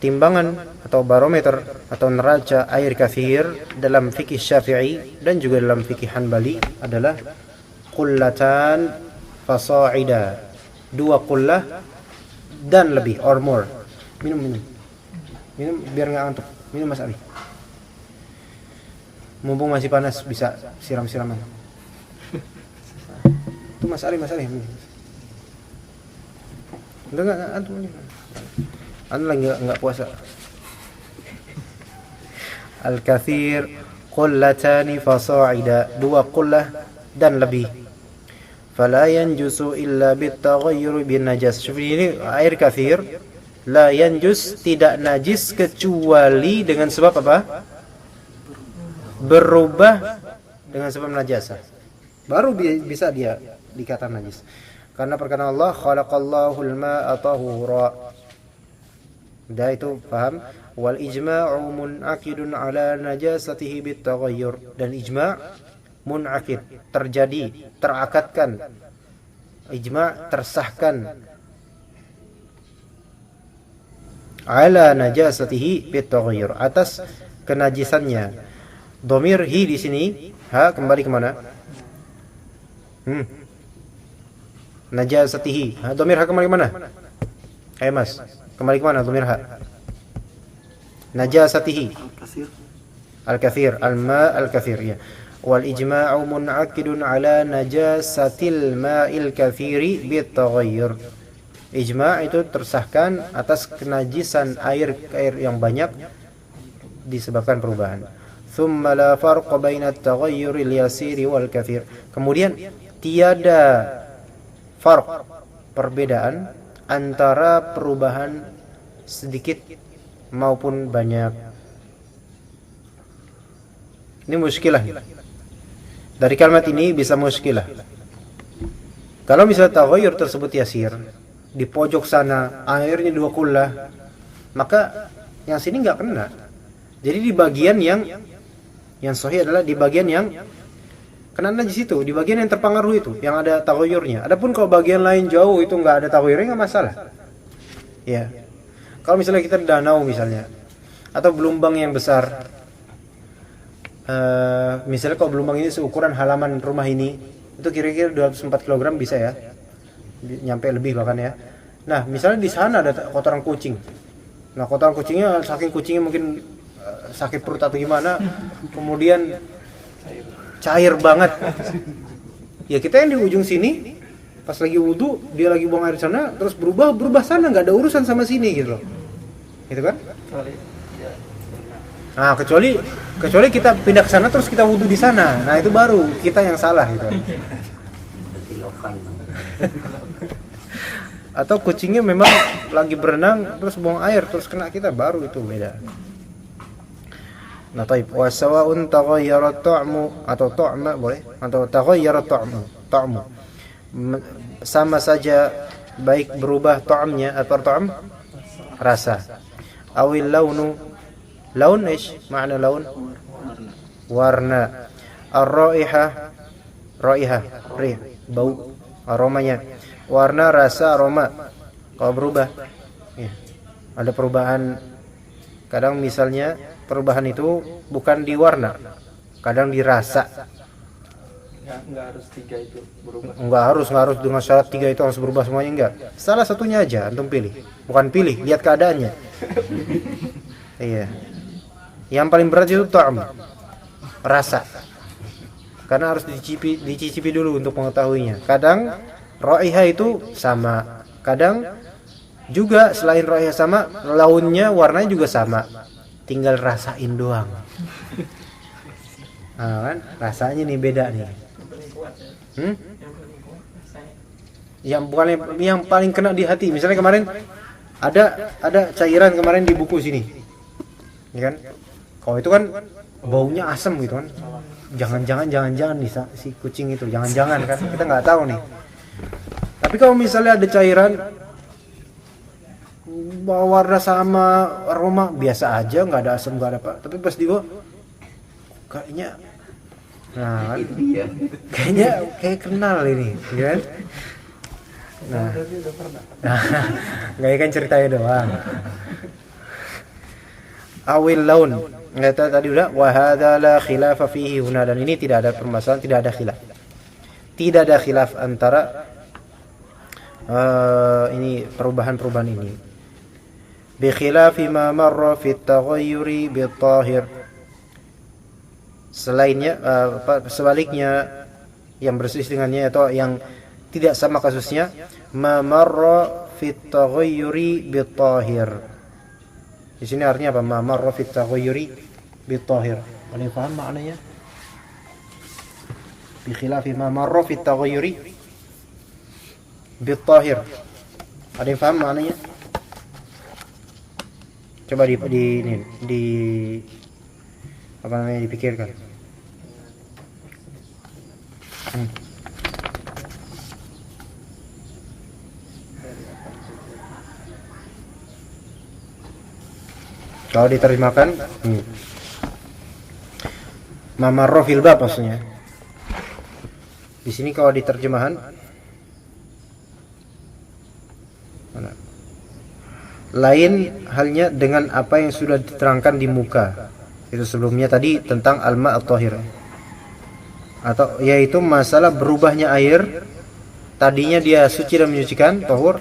Timbangan atau barometer atau neraca air kathir dalam fikih Syafi'i dan juga dalam fikih Hanbali adalah qullatan fasa'ida, 2 qullah dan lebih or more. Minum biar nggak ngantuk. Minum Mas Ali. Mumpung masih panas bisa siram-siraman. Itu Mas Ali. Enggak antum. Anda lagi enggak puasa. Al-kathir qullatani fasa'ida, 2 qullah dan lebih. Fala yanjusu illa bitaghayyur bin najas. Ini air kathir la yanjus, tidak najis kecuali dengan sebab apa? Berubah dengan sebab najasah. Baru bisa dia dikatakan najis. Karena perkataan Allah khalaqallahu al-ma'a tahura. Dah itu paham? Wal ijma'u mun'aqidun ala najasatihi bitaghayyur, dan ijma' mun'aqid, terjadi, terakadkan. Ijma' tersahkan ala najasatihi bitaghayyur, atas kenajisannya. Dhamir hi di sini, ha kembali ke mana? Najasatihi. Ha, dhamir ha kembali ke mana? Ayo Mas, kembali ke mana dhamir ha? Najasatihi. Al-kathir, al-ma' al-kathir ya. Wal ijma'u mun'aqidun ala najasatil ma'il kathiri bitaghayyur. Ijma' itu tersahkan atas kenajisan air yang banyak disebabkan perubahan. Thumma la farqa baina at-taghayyur al-yasir wal kathir. Kemudian tiada farq, perbedaan antara perubahan sedikit maupun banyak. Ini muskilah. Dari kalimat ini bisa muskilah. Kalau misalnya taghayyur tersebut yasir, di pojok sana airnya 2 qullah, maka yang sini nggak kena. Jadi di bagian yang sahih adalah di bagian yang kena najis itu, di bagian yang terpengaruh itu, yang ada taghayyurnya. Adapun kalau bagian lain jauh itu nggak ada taghayyurnya, nggak masalah. Ya. Kalau misalnya kita di danau misalnya, atau gelombang yang besar, misalnya kalau gelombang ini seukuran halaman rumah ini, itu kira-kira 204 kg bisa ya, nyampe lebih bahkan ya. Nah misalnya di sana ada kotoran kucing. Nah kotoran kucingnya, saking kucingnya mungkin sakit perut atau gimana, kemudian cair banget. Ya kita yang di ujung sini Pas lagi wudu dia lagi buang air sana, terus berubah sana, nggak ada urusan sama sini gitu loh. Gitu kan? Nah, kecuali kita pindah ke sana terus kita wudu di sana. Nah, itu baru kita yang salah gitu. Atau kucingnya memang lagi berenang terus buang air terus kena kita, baru itu beda. Nah, taib wa sawa'un taghayyara ta'mu atau ta'ma boleh, atau taghayyara ta'mu. Sama saja baik berubah ta'amnya atau ta'am rasa. Awil launu, laun ish makna laun warna, ar-raihah rih bau aromanya, warna rasa aroma kalau berubah ya. Ada perubahan, kadang misalnya perubahan itu bukan di warna, kadang di rasa. Nggak harus 3 itu berubah. Nggak harus dengan syarat 3 itu harus berubah semuanya, enggak. Salah satunya aja antum pilih. Bukan pilih, lihat keadaannya. Iya. Yang paling berat itu ta'am, rasa. Karena harus dicicipi dulu untuk mengetahuinya. Kadang raihah itu sama, kadang juga selain raihah sama, launnya, warnanya juga sama. Tinggal rasain doang. Nah, kan rasanya nih beda nih. Yang paling kena di hati. Misalnya kemarin ada cairan kemarin di buku sini, ya kan? Kalau itu kan baunya asam gitu kan. Jangan-jangan nih si kucing itu, jangan-jangan kan, kita nggak tahu nih. Tapi kalau misalnya ada cairan warna sama, aroma biasa aja, nggak ada asam, nggak ada apa, tapi pas dibawa kayaknya, nah kan, kayak kenal ini, kan? Nah, nggak kan ceritanya doang. Awil laun, tadi udah, wa hadza la khilafa fihi huna, dan ini tidak ada permasalahan, tidak ada khilaf antara ini perubahan ini. Bi khilafi ma marra fi at-taghayyuri bi at-tahir. Selainnya sebaliknya yang berselisih dengannya atau yang tidak sama kasusnya, ma marra fi at-taghayyuri bi at-tahir. Di sini artinya apa? Ma marra fi at-taghayyuri bi at-tahir. Ada yang paham maknanya? Bi khilafi ma marra fi at-taghayyuri bi at-tahir. Ada yang paham maknanya? Coba di apa namanya, dipikirkan. Kalau diterjemahkan, mamarro fil bab maksudnya. Di sini kalau diterjemahan mana? Lain halnya dengan apa yang sudah diterangkan di muka. Itu sebelumnya tadi tentang al-ma' at-tahir. Atau yaitu masalah berubahnya air. Tadinya dia suci dan menyucikan, tahur.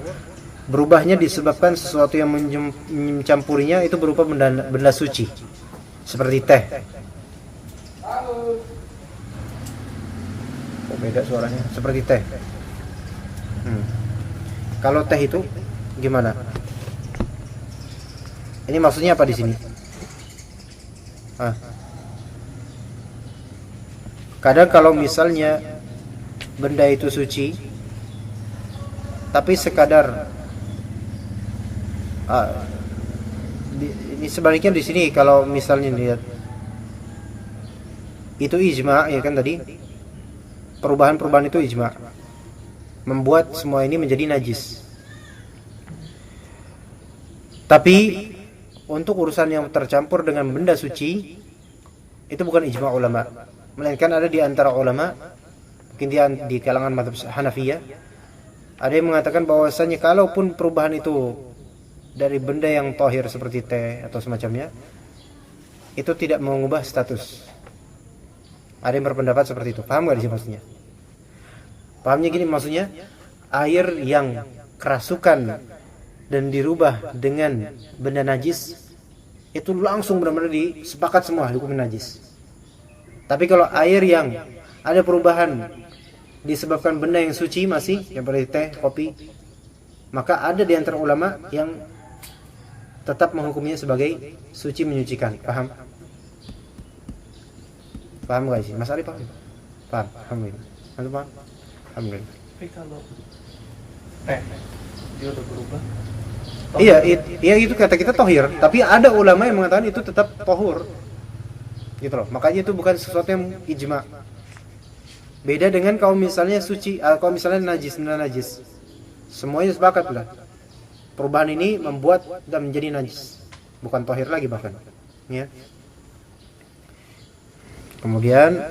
Berubahnya disebabkan sesuatu yang mencampurinya, itu berupa benda suci. Seperti teh. Kok beda suaranya? Seperti teh. Kalau teh itu gimana? Ini maksudnya apa di sini? Kadang kalau misalnya benda itu suci, tapi sekadar ini sebaliknya di sini kalau misalnya lihat itu ijma, ya kan tadi perubahan itu ijma membuat semua ini menjadi najis. Tapi untuk urusan yang tercampur dengan benda suci, itu bukan ijma ulama, melainkan ada di antara ulama, mungkin di kalangan mazhab Hanafiyah, ada yang mengatakan bahwasanya kalaupun perubahan itu dari benda yang tahir seperti teh atau semacamnya, itu tidak mengubah status. Ada yang berpendapat seperti itu. Paham gak di sini maksudnya? Pahamnya gini maksudnya, air yang kerasukan dan dirubah dengan benda najis, itu langsung benar-benar disepakat semua hukum najis. Tapi kalau air yang ada perubahan disebabkan benda yang suci masih yang seperti teh, kopi, maka ada di antara ulama yang tetap menghukumnya sebagai suci menyucikan. Paham? Paham guys? Mas Ali paham? Paham? Alhamdulillah. Antum paham? Alhamdulillah. Tapi kalau teh dia udah berubah. Iya itu kata kita tohir, tapi ada ulama yang mengatakan itu tetap tohur, gitu loh. Makanya itu bukan sesuatu yang ijma. Beda dengan kalau misalnya suci, kalau misalnya najis, semuanya sepakat lah. Perubahan ini membuat dan menjadi najis, bukan tohir lagi bahkan. Ya. Kemudian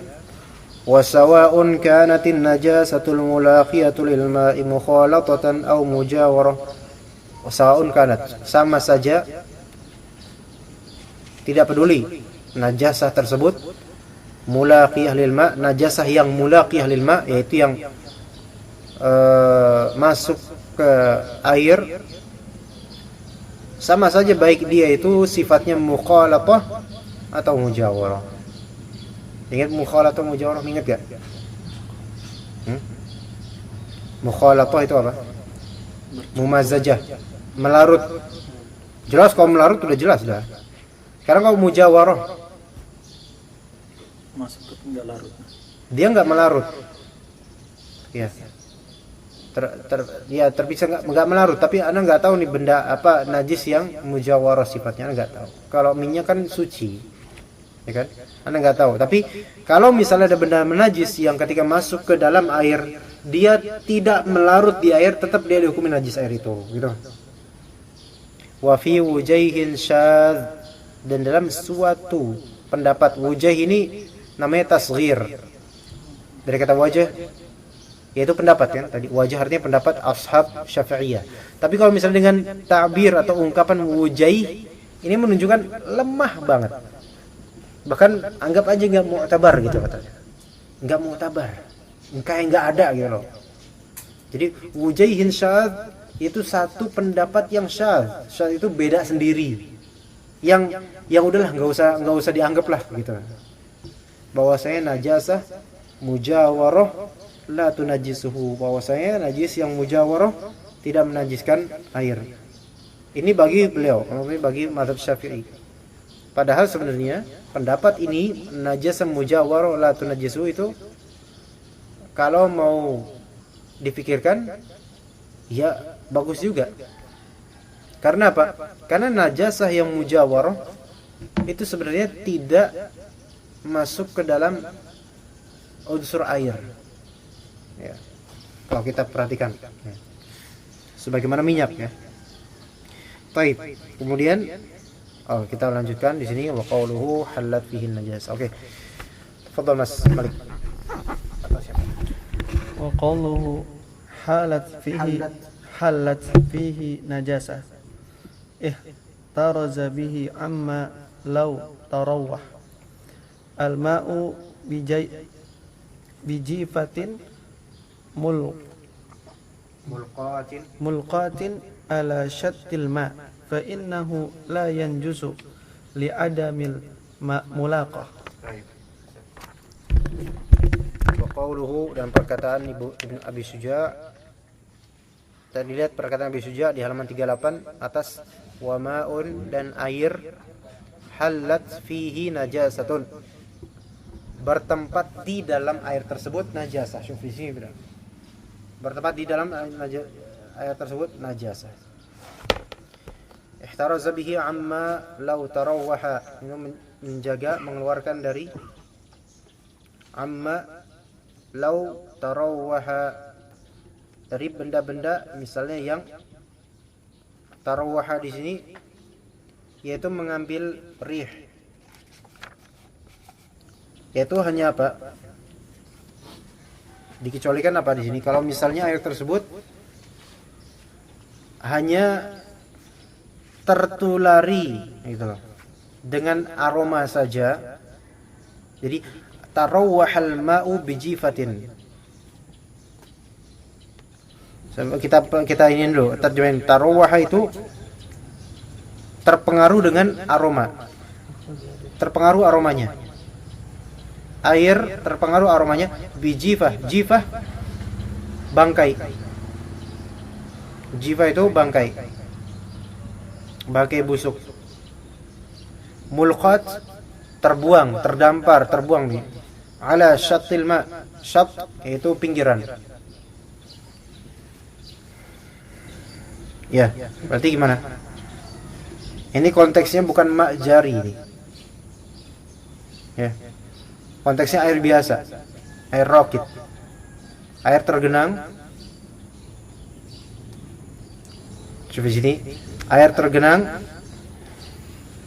wasawa'un kanatin najasatul mulaqiyatu lil ma'i mukhalatatan aw mujawarah. Wasawa'un kanat, sama saja, tidak peduli najasah tersebut mulaqiyah lil ma', najasah yang mulaqiyah lil ma', yaitu yang masuk ke air, sama saja baik dia itu sifatnya mukhalatah atau mujawarah. Ingat mukhalatah mujawarah, ingat gak? Mukhalatah itu apa? Mumazajah, melarut. Jelas kalau melarut sudah jelas dah. Sekarang kalau mujawarah, masuk ke enggak larut. dia enggak melarut. Ya. Terpisah enggak melarut, tapi Anda enggak tahu nih benda apa najis yang mujawarah sifatnya, Anda enggak tahu. Kalau minyak kan suci. Ya kan? Anda enggak tahu. Tapi kalau misalnya ada benda najis yang ketika masuk ke dalam air dia tidak melarut di air, tetap dia dihukumi najis air itu, gitu. Wa fi wujaihin syadz, dan dalam suatu pendapat, wujah ini namanya tasghir dari kata wajah, yaitu pendapat kan tadi. Wajah artinya pendapat ashab Syafi'iyah. Tapi kalau misalnya dengan ta'bir atau ungkapan wujaih, ini menunjukkan lemah banget. Bahkan anggap aja enggak mu'tabar gitu katanya. Enggak mu'tabar. Kayak enggak ada gitu loh. Jadi wujaihin syadz itu satu pendapat yang syadz. Syadz itu beda sendiri. Yang udahlah enggak usah dianggap lah gitu. Bahwasanya najasah mujawarah la tunajjisuhu, bahwasanya najis yang mujawarah tidak menajiskan air. Ini bagi beliau, bagi mazhab Syafi'i. Padahal sebenarnya pendapat ini najasah mujawarah la tunajjisuhu itu kalau mau dipikirkan ya bagus juga. Karena apa? Karena najasah yang mujawarah itu sebenarnya tidak masuk ke dalam unsur air. Ya. Kalau kita perhatikan, ya. Sebagaimana minyak ya. Baik. Kemudian kita lanjutkan di sini wa qauluhu halat fihi najas. Oke. Tafadhal Mas Malik. Wa qawluhu halat fihi najasah ihtaraza bihi amma law tarawwah al-ma'u bijifatin mulqatin ala syattil ma' fa innahu la yanjusu li'adamil mulaqah. Wa qauluhu, dan perkataan Ibnu Abi Syuja'. Dan dilihat perkataan Abi Syuja' di halaman 38 atas, wa ma'un, dan air, halat fihi najasatun, bertempat di dalam air tersebut najasah. Syuf di sini bilang bertempat di dalam air tersebut najasah. Ihtaraza bihi amma law tarawwaha, menjaga, mengeluarkan dari amma law tarawwaha, dari benda-benda misalnya yang tarawwaha di sini yaitu mengambil rih, yaitu hanya apa? Dikecualikan apa di sini? Kalau misalnya air tersebut hanya tertulari gitu loh, dengan aroma saja. Jadi tarawwahal ma'u bijifatin. Kita ini dulu terjemahin. Tarawwah itu terpengaruh dengan aroma, terpengaruh aromanya. Air terpengaruh aromanya. Bijifah, jifah bangkai. Jifa itu bangkai. Bangkai busuk. Mulqat terbuang, terdampar, terbuang nih. Ala syattil ma. Syat itu pinggiran. Ya, berarti gimana? Ini konteksnya bukan ma jari ini. Ya. Konteksnya air biasa. Air rakit. Air tergenang. Coba sini. Air tergenang.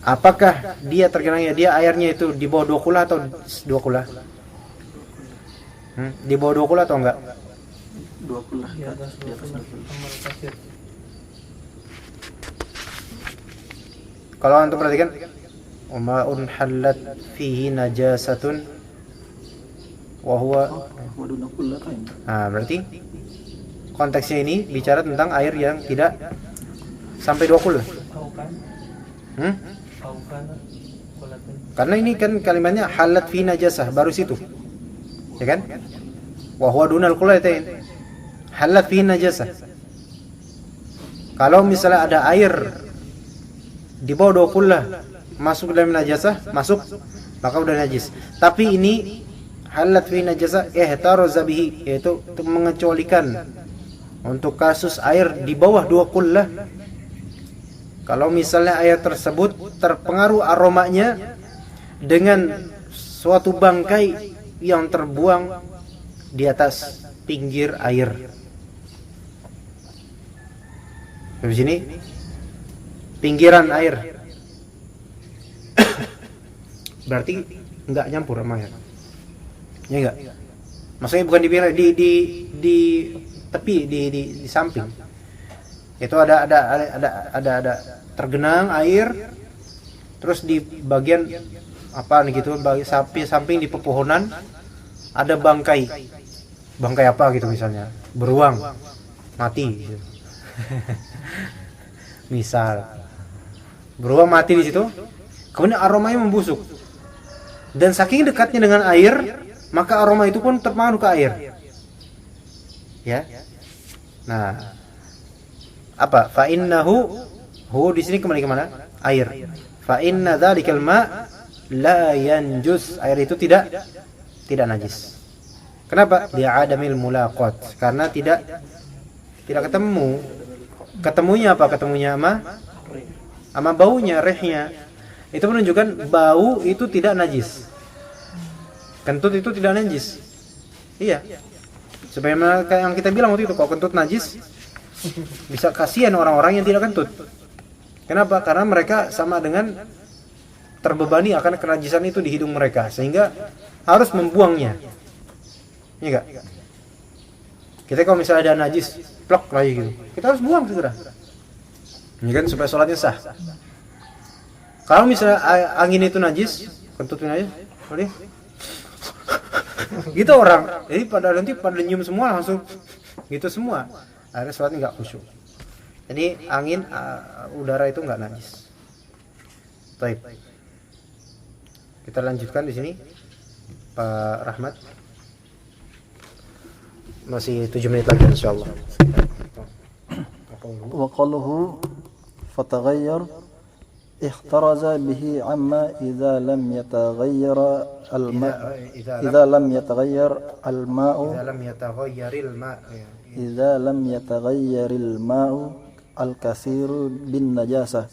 Apakah dia tergenangnya dia airnya itu di bawah 2 kula atau 2 kula? Di bawah 2 kula atau enggak? 2 kula. Di atas 2 kula. Amal pasir. Kalau antum perhatikan, ma'un halat fihi najasatun wa huwa. Waduna kula kan. Nah, berarti konteksnya ini bicara tentang air yang tidak sampai 2 kula. Aukan. Aukan. Kulatin. Karena ini kan kalimatnya halat fihi najasah, baru situ. Ya kan? Wa huwa dunal qulatain. Halat fihi najasah. Kalau misalnya ada air di bawah 2 kula masuk dalam najasah, masuk, maka udah najis. Tapi ini halat fi najasah ihtaraza bihi, yaitu untuk mengecualikan untuk kasus air di bawah 2 kula. Kalau misalnya air tersebut terpengaruh aromanya dengan suatu bangkai yang terbuang di atas pinggir air. Di sini pinggiran air. Berarti enggak nyampur sama air. Ya enggak? Maksudnya bukan di tepi, di samping. Itu ada tergenang air, terus di bagian apa nih gitu, samping di pepohonan ada bangkai. Bangkai apa gitu misalnya? Beruang mati gitu. Misal beruang mati di situ, kemudian aromanya membusuk. Dan saking dekatnya dengan air, maka aroma itu pun terpengaruh ke air. Ya. Nah, apa? Fa innahu di sini kembali ke mana? Air. Fa inna dzalikal ma la yanjus. Air itu tidak najis. Kenapa? Li'adamil mulaqat. Karena tidak ketemu. Ketemunya apa? Ketemunya sama baunya, rehnya. Itu menunjukkan bau itu tidak najis. Kentut itu tidak najis. Iya. Sebagaimana yang kita bilang waktu itu, kalau kentut najis, bisa kasihan orang-orang yang tidak kentut. Kenapa? Karena mereka sama dengan terbebani akan kenajisan itu di hidung mereka, sehingga harus membuangnya. Iya enggak? Kita kalau misalnya ada najis, plok lagi gitu, kita harus buang segera. Ini kan supaya sholatnya sah. Kalau misalnya angin itu najis, kentutnya najis, boleh. Gitu orang. Jadi nanti pada nyium semua langsung gitu semua. Akhirnya sholatnya nggak khusyuk. Jadi angin, udara itu nggak najis. Baik. Kita lanjutkan di sini, Pak Rahmat. Masih 7 menit lagi insyaallah. Wa qaluhu fataghayyar ihtaraza bihi amma idza lam yataghayyar al-ma' idza lam yataghayyar al-ma'u idza lam yataghayyar al-ma'u al-kathiru bin najasah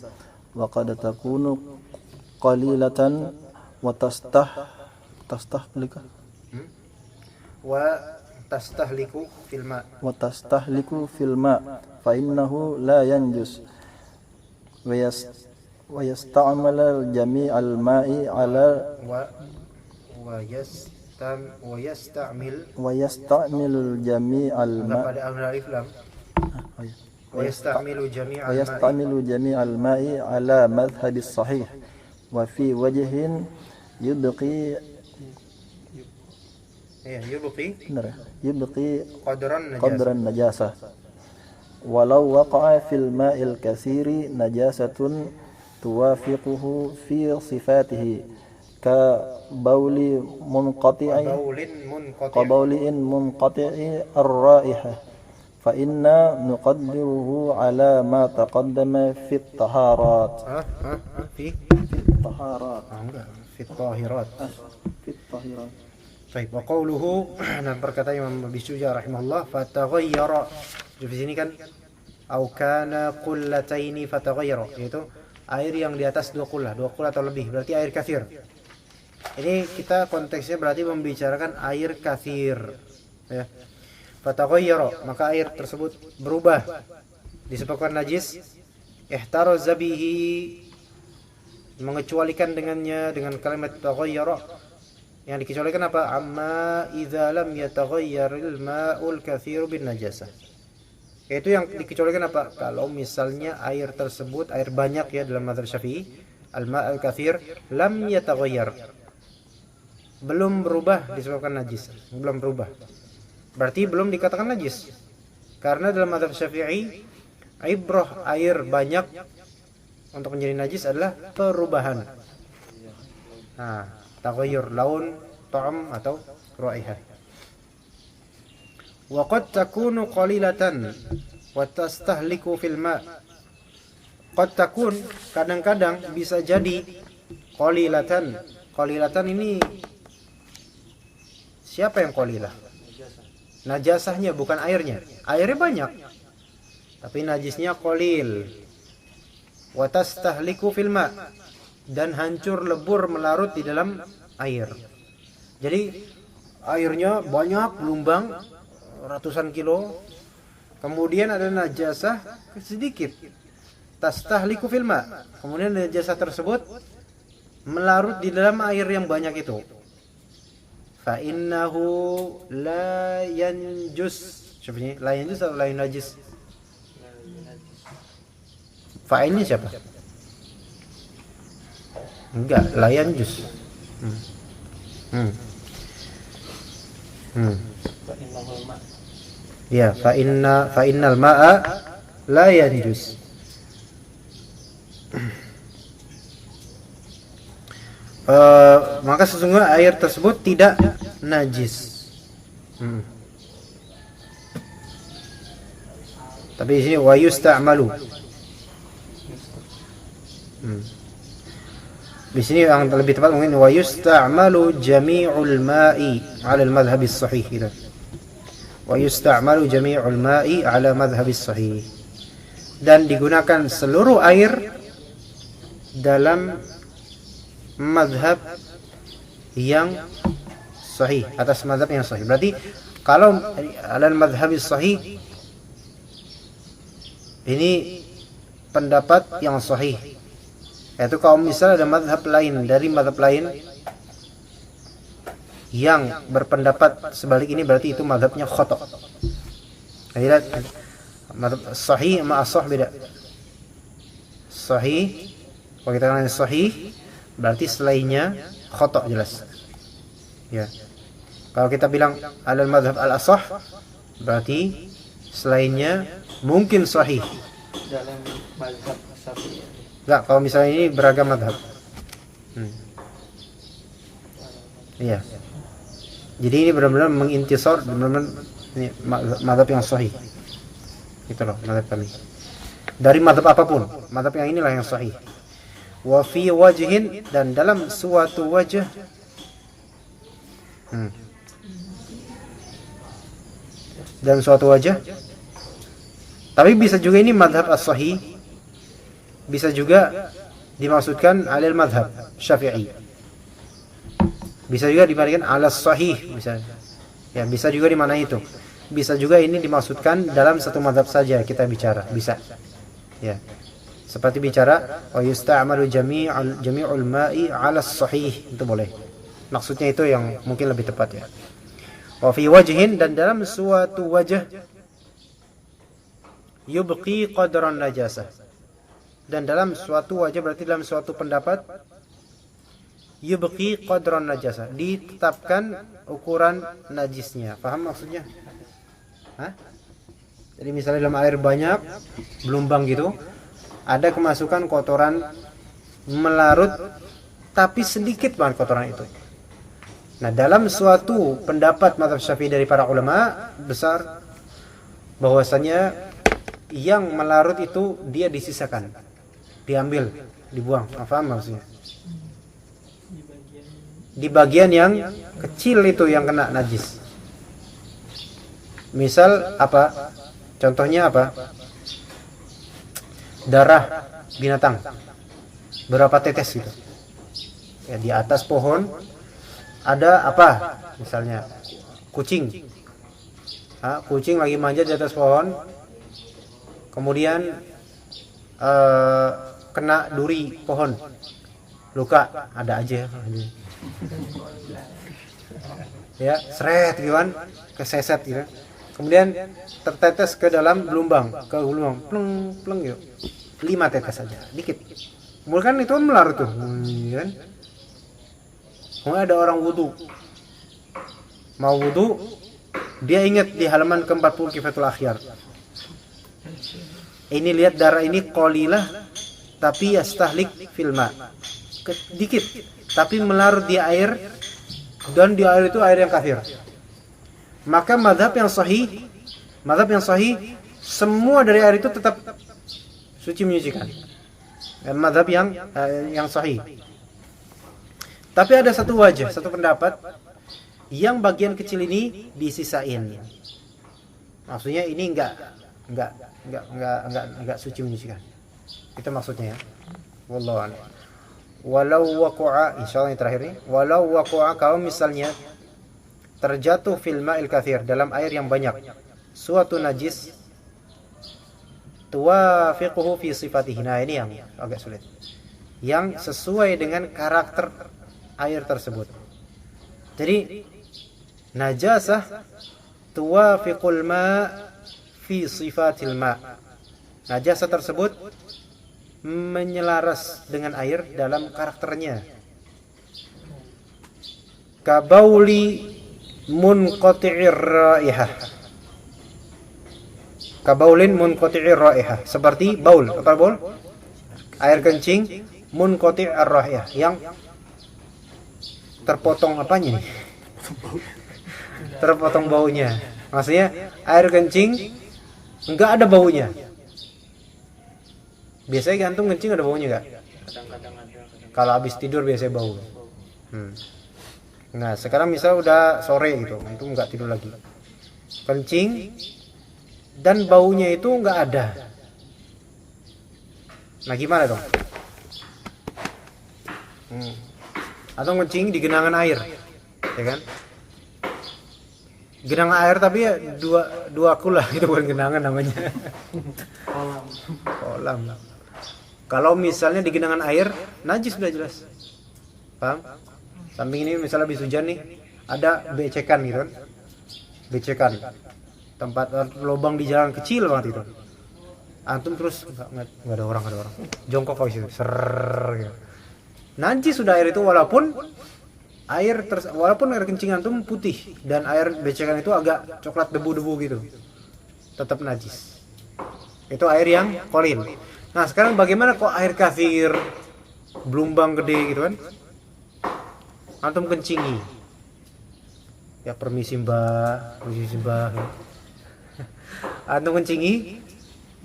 wa qad takunu qalilatan wa tastahliku fil ma' fa innahu la yanjus wa yasta'mal jami' al-ma'i ala wa yasta'mil jami' al-ma'i ويستعمل جميع الماء على مذهب الصحيح وفي وجه يبقي قدر النجاسة ولو وقع في الماء الكثير نجاسة توافقه في صفاته كبول منقطع baulin munqati' منقطع الرائحة فإنا نقدره على ما تقدم في الطهارات fi الطهارات enggak fi tahirat. في الطهارات. Baik, wa qawluhu dan berkata Imam Abi Syuja rahimahullah fataghayyara. Di sini kan au kana qullataini fataghayyara, yaitu air yang di atas 2 qullah atau lebih, berarti air kathir. Ini kita konteksnya berarti membicarakan air kathir, ya. Fataghayyara, maka air tersebut berubah disebabkan najis. Ihtaraza bihi, mengecualikan dengannya dengan kalimat taghayyara. Yang dikecualikan apa? Amma idza lam yataghayyaril ma'ul katsiru bin najasah. Yaitu yang dikecualikan apa? Kalau misalnya air tersebut, air banyak ya dalam mazhab Syafi'i, al-ma'ul katsir lam yataghayyar, belum berubah disebabkan najis, belum berubah. Berarti belum dikatakan najis. Karena dalam mazhab Syafi'i, ibrah air banyak untuk menjadi najis adalah perubahan. Nah, taghayyur laun, ta'am atau raihah. Wa qad takunu qalilatan wa tastahliku fil ma'. Qad takun, kadang-kadang bisa jadi qalilatan. Qalilatan ini siapa yang qalilah? Najasahnya, bukan airnya. Airnya banyak, tapi najisnya qalil. Wa tastahliku fil ma', dan hancur lebur melarut di dalam air. Jadi airnya banyak, gelombang ratusan kilo, kemudian ada najasah sedikit. Tastahliku fil ma', kemudian najasah tersebut melarut di dalam air yang banyak itu. Fa innahu la yanjus. Siapa ini? La yanjus atau la najis? Fa'ilnya siapa? Enggak, layan jus. Ya, fa innal ma'a la yanjus. Maka sesungguhnya air tersebut tidak najis. Tapi di sini wa yusta'malu. Di sini yang lebih tepat mungkin wa yusta'malu jami'ul ma'i 'ala al-madhhab as-sahih gitu. Wa yusta'malu jami'ul ma'i 'ala madhhab as-sahih. Dan digunakan seluruh air dalam madhab yang sahih, atas madhab yang sahih. Berarti kalau 'ala al-madhhab as-sahih ini pendapat yang sahih. Yaitu kalau misalnya ada madhab lain dari madhab lain yang berpendapat sebalik ini, berarti itu madhabnya khata'. Lihat, madhab sahih sama as-sah beda. Sahih, kalau kita katakan sahih, berarti selainnya khata' jelas. Ya. Kalau kita bilang alal madhab al-asah, berarti selainnya mungkin sahih. Dalam mazhab Syafi'i. Enggak, kalau misalnya ini beragam madhab. Iya. Jadi ini benar-benar mengintisar, benar-benar ini madhab yang sahih. Itu loh madhab kami. Dari madhab apapun, madhab yang inilah yang sahih. Wa fi wajhin, dan dalam suatu wajah. Dan suatu wajah. Tapi bisa juga ini madhab as-sahih, bisa juga dimaksudkan alal madhab Syafi'i, bisa juga dimaknai alas sahih misalnya. Ya, bisa juga di mana itu. Bisa juga ini dimaksudkan dalam satu madhab saja kita bicara, bisa. Ya. Seperti bicara wa yusta'malu jami'ul ma'i 'ala sahih, itu boleh. Maksudnya itu yang mungkin lebih tepat ya. Wa fi wajhin, dan dalam suatu wajah, yubqi qadran najasah. Dan dalam suatu wajah berarti dalam suatu pendapat, yubqi qadran najasah, ditetapkan ukuran najisnya. Paham maksudnya? Hah? Jadi misalnya dalam air banyak, gelombang gitu, ada kemasukan kotoran melarut, tapi sedikit banget kotoran itu. Nah, dalam suatu pendapat mazhab Syafi'i dari para ulama besar bahwasanya yang melarut itu dia disisakan, diambil, dibuang. Paham maksudnya? Di bagian yang kecil itu yang kena najis. Misal apa? Contohnya apa? Darah binatang. Berapa tetes gitu. Ya, di atas pohon ada apa? Misalnya kucing. Kucing lagi manjat di atas pohon. Kemudian kena duri pohon. Luka, ada aja. Ya, seret gitu kan, keseset gitu. Kemudian tertetes ke dalam gelombang, pleng pleng gitu. 5 tetes saja, dikit. Kemudian kan itu melarut tuh, kan? Kemudian ada orang wudu, mau wudu, dia ingat di halaman ke-40 Kifatul Akhyar. Ini lihat darah ini qalilah, tapi yastahlik filma, dikit, tapi melarut di air, dan di air itu air yang kafir. Maka mazhab yang sahih, semua dari air itu tetap suci menyucikan. Mazhab yang sahih. Tapi ada satu wajah, satu pendapat yang bagian kecil ini disisain. Maksudnya ini enggak suci menyucikan. Itu maksudnya ya. Wallahu a'lam. Walau waqa'a, insyaallah yang terakhir nih. Walau waqa'a, kalau misalnya terjatuh fil ma'il kathir, dalam air yang banyak, suatu najis tuwafiquhu fi sifatihi. Nah, ini yang agak sulit. Yang sesuai dengan karakter air tersebut. Jadi najasah tuwafiqul ma' fi sifatil ma'. Najasah tersebut menyelaras dengan air dalam karakternya. Kabauli munqati'ir raihah. Kabaulin munqati'ir raihah, seperti baul. Apa baul? Air kencing munqati'ir raihah, yang terpotong apanya nih? Terpotong baunya. Maksudnya air kencing enggak ada baunya. Biasanya gantung kencing ada baunya enggak? Kadang-kadang ada. Kalau habis tidur biasanya bau. Nah, sekarang misal udah sore gitu, itu enggak tidur lagi. Kencing dan baunya itu enggak ada. Nah, gimana dong? Atau kencing di genangan air, ya kan? Genangan air tapi ya dua kula itu bukan genangan namanya. Kolam. Kalau misalnya di genangan air, najis sudah jelas. Paham? Samping ini misalnya habis hujan nih, ada becekan gitu kan. Becekan. Tempat lubang di jalan kecil banget itu. Antum terus enggak ada orang. Jongkok kau situ. Gitu. Najis sudah air itu walaupun air kencing antum putih dan air becekan itu agak coklat debu-debu gitu. Tetap najis. Itu air yang qalil. Nah, sekarang bagaimana kok air kafir, belumbang gede gitu kan? Antum kencingi. Ya permisi mbak. Antum kencingi,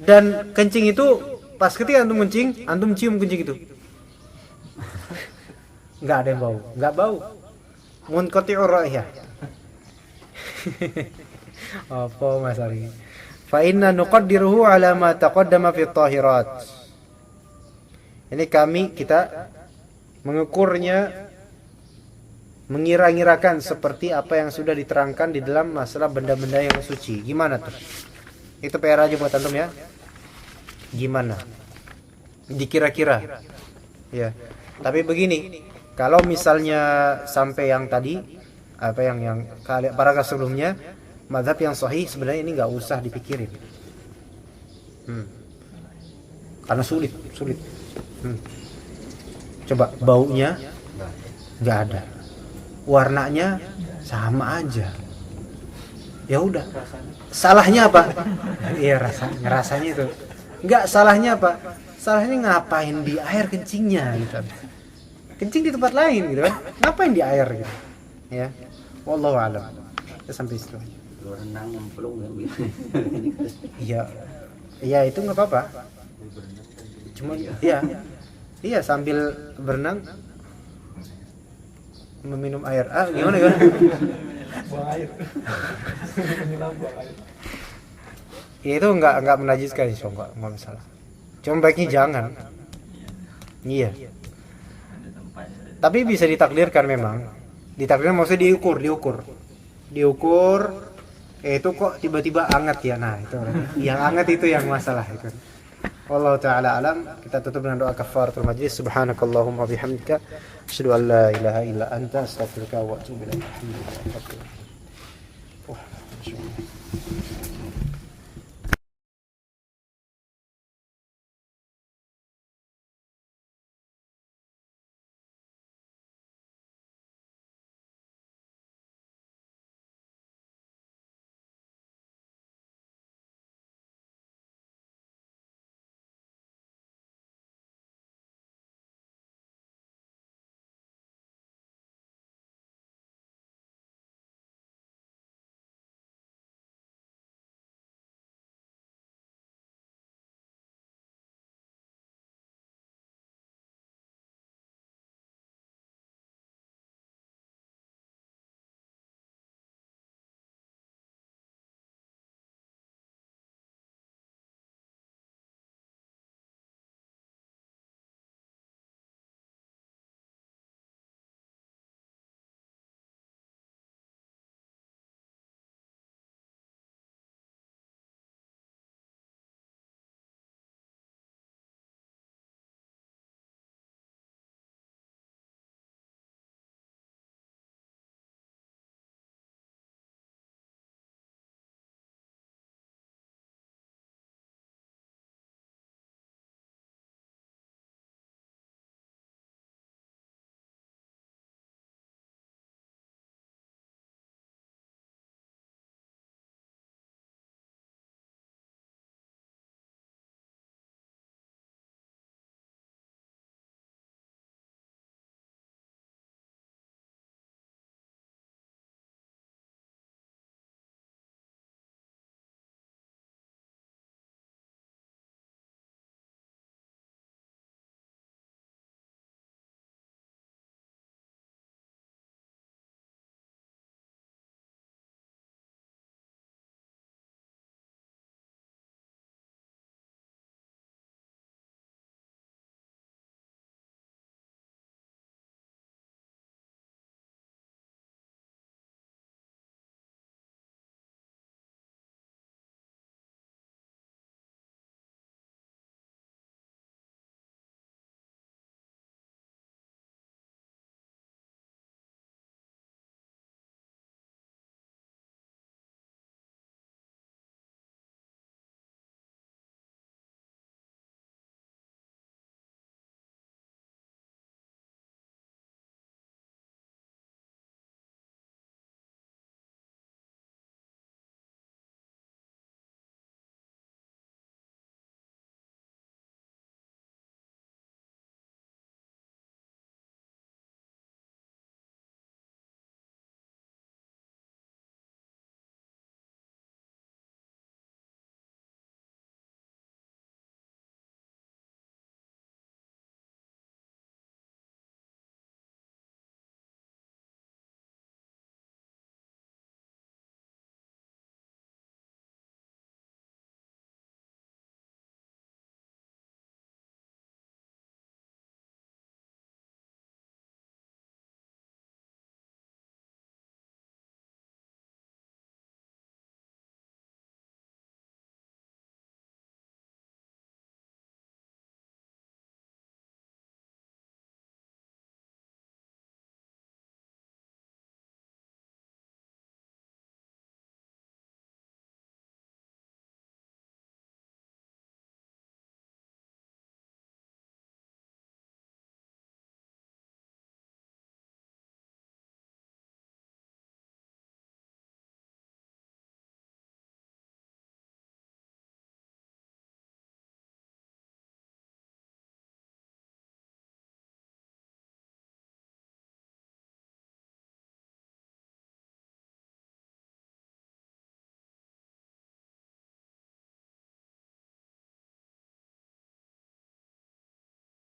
dan kencing itu pas ketika antum kencing, antum cium kencing itu. Enggak ada yang bau, enggak bau. Munqati'ur raihah. Apa masalahnya? Fa inna nuqaddiruhu ala ma taqaddama fi tahirat. Ini kita mengukurnya, mengira-ngirakan seperti apa yang sudah diterangkan di dalam masalah benda-benda yang suci. Gimana tuh? Itu PR aja buat antum ya. Gimana? Dikira-kira. Ya. Tapi begini, kalau misalnya sampai yang tadi, apa yang paragraf sebelumnya, mazhab yang sahih sebenarnya ini nggak usah dipikirin. Karena sulit. Coba baunya nggak ada, warnanya sama aja. Ya udah. Salahnya apa? Iya rasanya itu. Nggak, salahnya apa? Salahnya ngapain di air kencingnya gitu. kencing di tempat lain gitu kan. Ngapain di air gitu. Ya. Wallahu a'lam. Kita sampai situ. Renang nyemplung gitu. Iya. Iya, itu enggak apa-apa. Cuma iya. Iya, sambil berenang meminum air. Gimana? Buang air. Menyelam buang air. Ya itu enggak menajiskan sih, enggak masalah. Cuma baiknya jangan. Iya. Tapi bisa ditakdirkan memang. Ditakdirkan maksudnya diukur. Itu kok tiba-tiba hangat ya. Nah, itu yang hangat itu yang masalah itu. Wallahu taala alam. Kita tutup dengan doa kafaratul majlis. Subhanakallahumma bihamdika asyhadu an la ilaha illa anta astaghfiruka wa atubu ilaik. Wah, masyaallah.